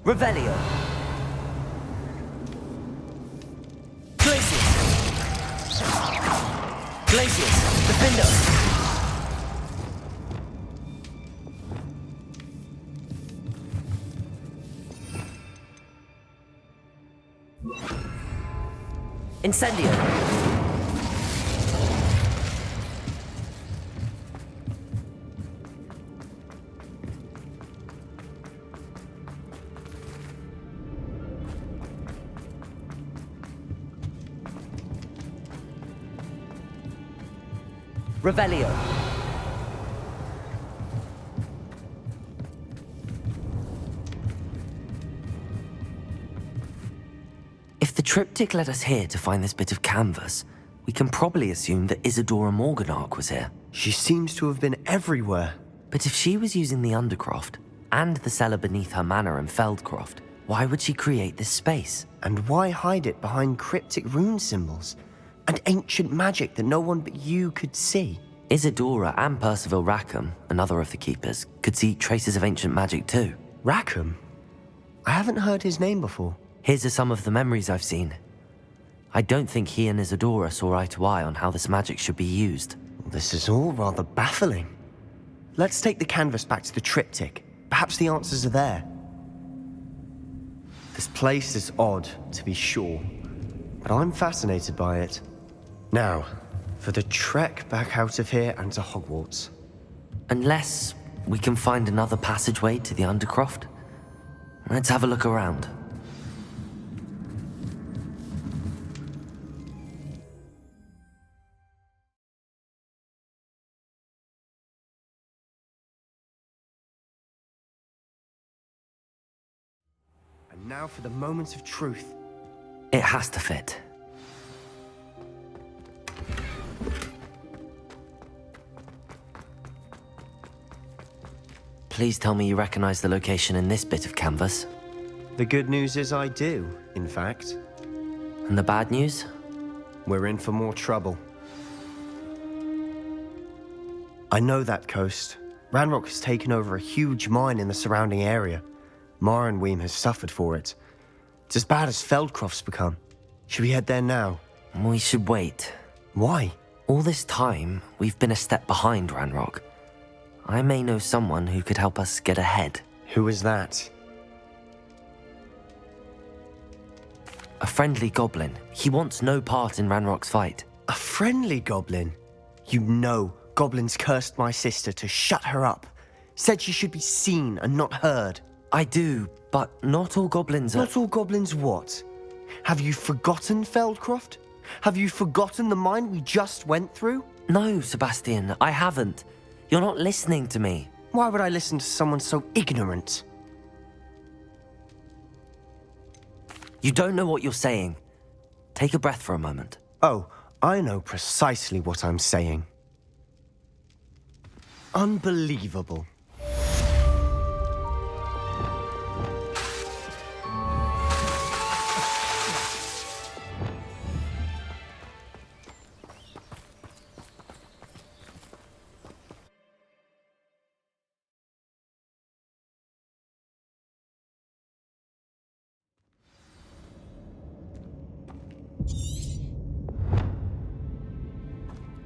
Revelio. Glacius. Glacius. Defender. Incendio. Revelio. If the triptych led us here to find this bit of canvas, we can probably assume that Isadora Morganark was here. She seems to have been everywhere. But if she was using the Undercroft, and the cellar beneath her manor in Feldcroft, why would she create this space? And why hide it behind cryptic rune symbols? And ancient magic that no one but you could see? Isadora and Percival Rackham, another of the Keepers, could see traces of ancient magic too. Rackham? I haven't heard his name before. His are some of the memories I've seen. I don't think he and Isadora saw eye to eye on how this magic should be used. This is all rather baffling. Let's take the canvas back to the triptych. Perhaps the answers are there. This place is odd, to be sure, but I'm fascinated by it. Now, for the trek back out of here and to Hogwarts. Unless we can find another passageway to the Undercroft. Let's have a look around. And now for the moment of truth. It has to fit. Please tell me you recognize the location in this bit of canvas. The good news is I do, in fact. And the bad news? We're in for more trouble. I know that coast. Ranrock has taken over a huge mine in the surrounding area. Marrenweem has suffered for it. It's as bad as Feldcroft's become. Should we head there now? We should wait. Why? All this time, we've been a step behind Ranrock. I may know someone who could help us get ahead. Who is that? A friendly goblin. He wants no part in Ranrock's fight. A friendly goblin? You know, goblins cursed my sister to shut her up. Said she should be seen and not heard. I do, but not all goblins are... Not all goblins what? Have you forgotten Feldcroft? Have you forgotten the mine we just went through? No, Sebastian, I haven't. You're not listening to me. Why would I listen to someone so ignorant? You don't know what you're saying. Take a breath for a moment. Oh, I know precisely what I'm saying. Unbelievable.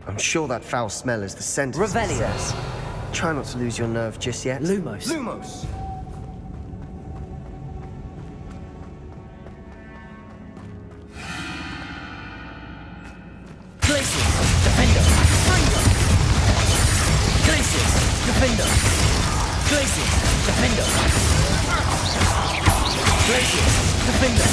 I'm sure that foul smell is the scent of success. Try not to lose your nerve just yet. Lumos. Lumos! Glacius, Defender! Glacius, Defender! Glacius, Defender! Glacius, Defender!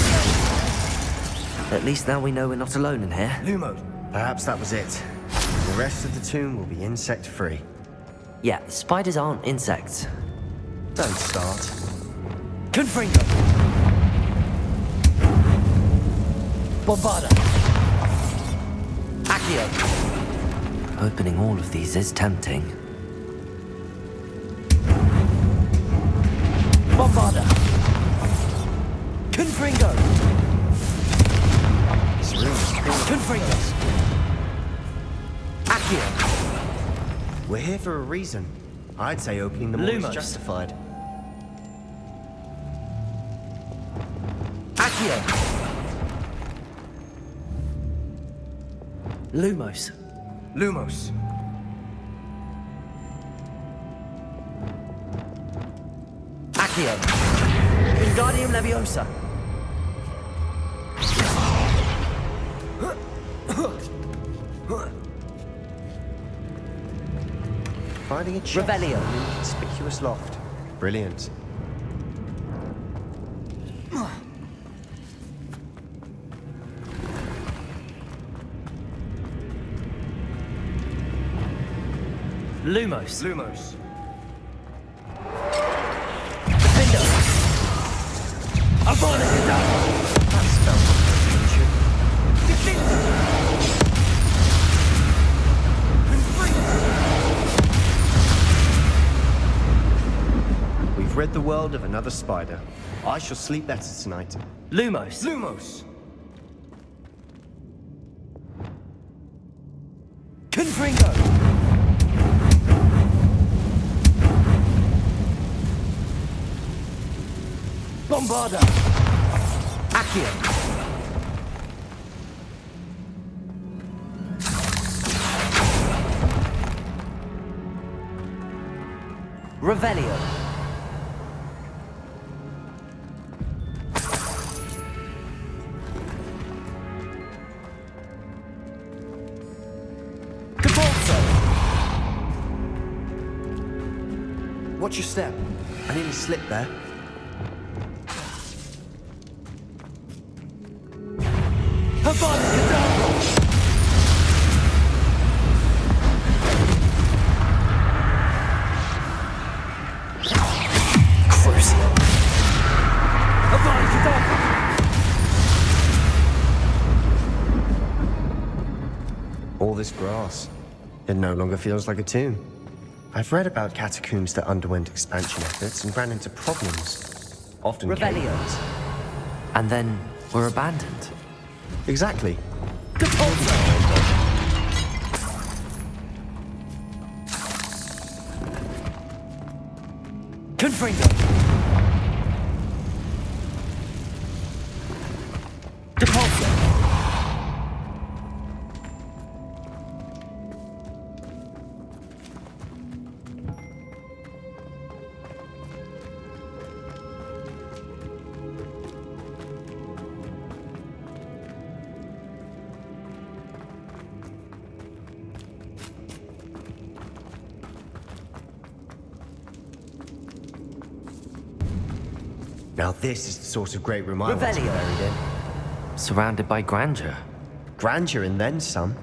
At least now we know we're not alone in here. Lumos! Perhaps that was it. The rest of the tomb will be insect-free. Yeah, spiders aren't insects. Don't start. Confringo! Bombarda! Accio! Opening all of these is tempting. Bombarda! Confringo! This room is full of Confringo! Accio! We're here for a reason. I'd say opening them all is Lumos. justified. Accio! Lumos. Lumos. Accio! Wingardium Leviosa! Finding a chest Revelio. in an inconspicuous loft. Brilliant. Lumos. Lumos. Defendo! Avada Kedavra! That spell Defendo! We've rid the world of another spider. I shall sleep better tonight. Lumos. Lumos. Confringo! Bombarda! Accio! Revelio! Cabalzo! Watch your step. I nearly slipped there. Avada Kedavra! Crucial! Avada Kedavra! All this grass. It no longer feels like a tomb. I've read about catacombs that underwent expansion efforts and ran into problems. Often Revelio. chaos. And then were abandoned. Exactly. Cabalzo! Confringo! Depulso! Now this is the sort of great room I want to be Revelio. buried in. Surrounded by grandeur. Grandeur and then some.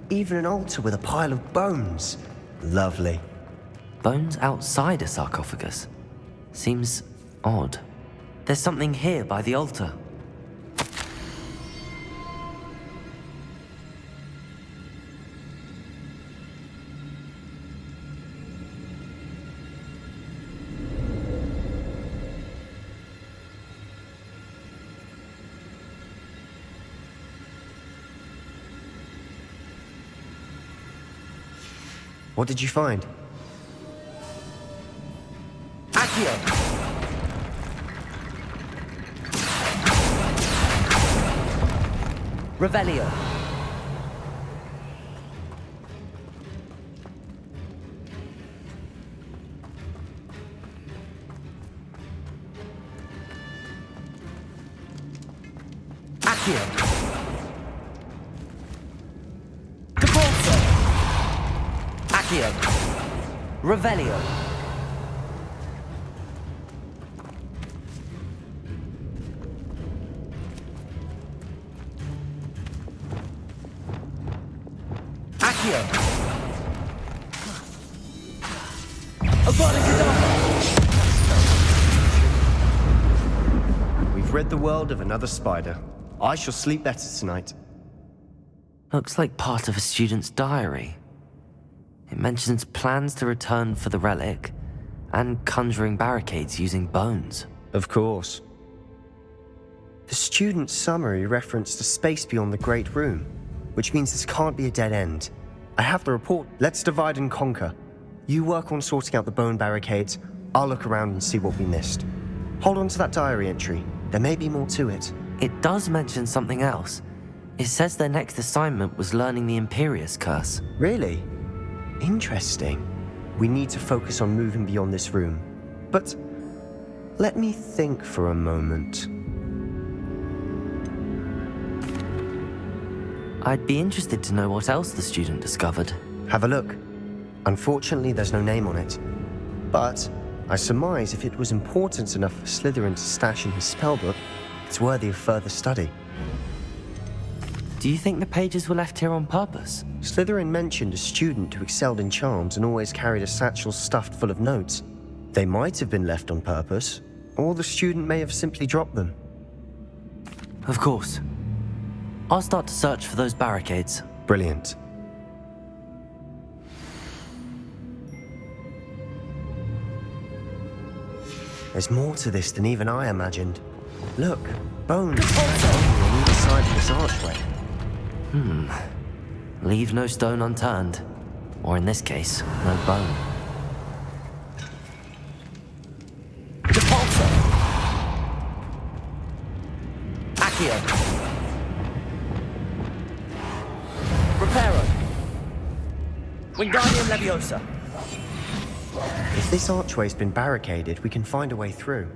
Even an altar with a pile of bones. Lovely. Bones outside a sarcophagus. Seems odd. There's something here by the altar. What did you find? Accio! Revelio! Accio! Cabalzo! Accio! Revelio! Accio! We've rid the world of another spider. I shall sleep better tonight. Looks like part of a student's diary. It mentions plans to return for the relic and conjuring barricades using bones. Of course. The student's summary referenced a space beyond the Great Room, which means this can't be a dead end. I have the report. Let's divide and conquer. You work on sorting out the bone barricades. I'll look around and see what we missed. Hold on to that diary entry. There may be more to it. It does mention something else. It says their next assignment was learning the Imperius Curse. Really? Interesting. We need to focus on moving beyond this room. But let me think for a moment. I'd be interested to know what else the student discovered. Have a look. Unfortunately, there's no name on it. But I surmise if it was important enough for Slytherin to stash in his spellbook, it's worthy of further study. Do you think the pages were left here on purpose? Slytherin mentioned a student who excelled in charms and always carried a satchel stuffed full of notes. They might have been left on purpose, or the student may have simply dropped them. Of course. I'll start to search for those barricades. Brilliant. There's more to this than even I imagined. Look, bones on either side of this archway. Leave no stone unturned. Or in this case, no bone. Depulso! Accio! Reparo! Wingardium Leviosa! If this archway's been barricaded, we can find a way through.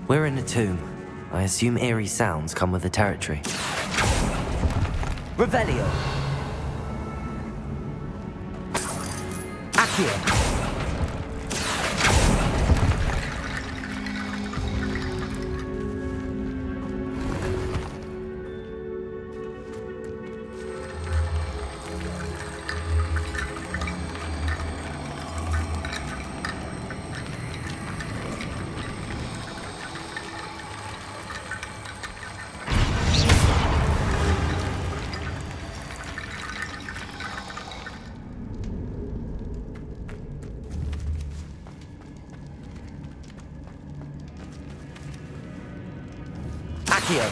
We're in a tomb. I assume eerie sounds come with the territory. Revelio! Accio! Accio!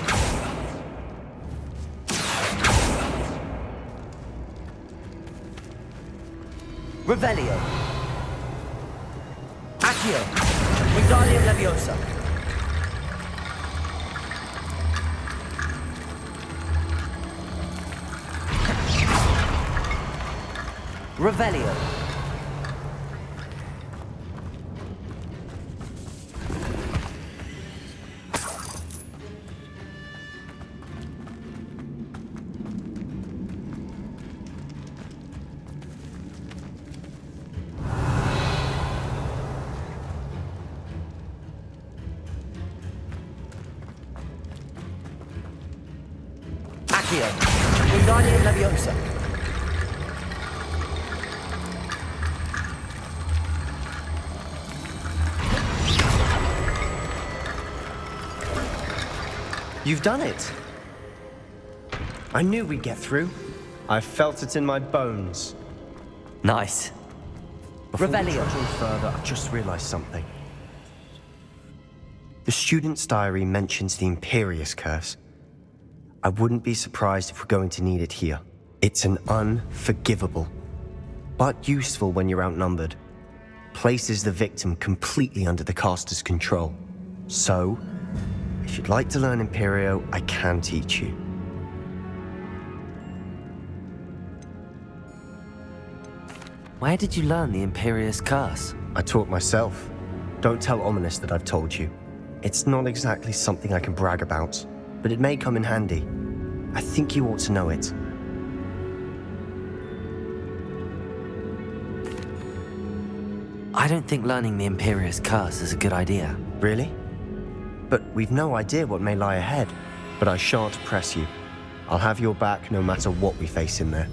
Revelio! Accio! Wingardium Leviosa! Revelio! Accio! Wingardium Leviosa! You've done it! I knew we'd get through. I felt it in my bones. Nice. Before we Revelio. trudge on further, I've just realized something. The student's diary mentions the Imperius Curse. I wouldn't be surprised if we're going to need it here. It's an unforgivable, but useful when you're outnumbered. Places the victim completely under the caster's control. So, if you'd like to learn Imperio, I can teach you. Where did you learn the Imperius Curse? I taught myself. Don't tell Ominous that I've told you. It's not exactly something I can brag about, but it may come in handy. I think you ought to know it. I don't think learning the Imperious Curse is a good idea. Really? But we've no idea what may lie ahead. But I shan't press you. I'll have your back no matter what we face in there.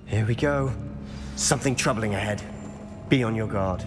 Here we go. Something troubling ahead. Be on your guard.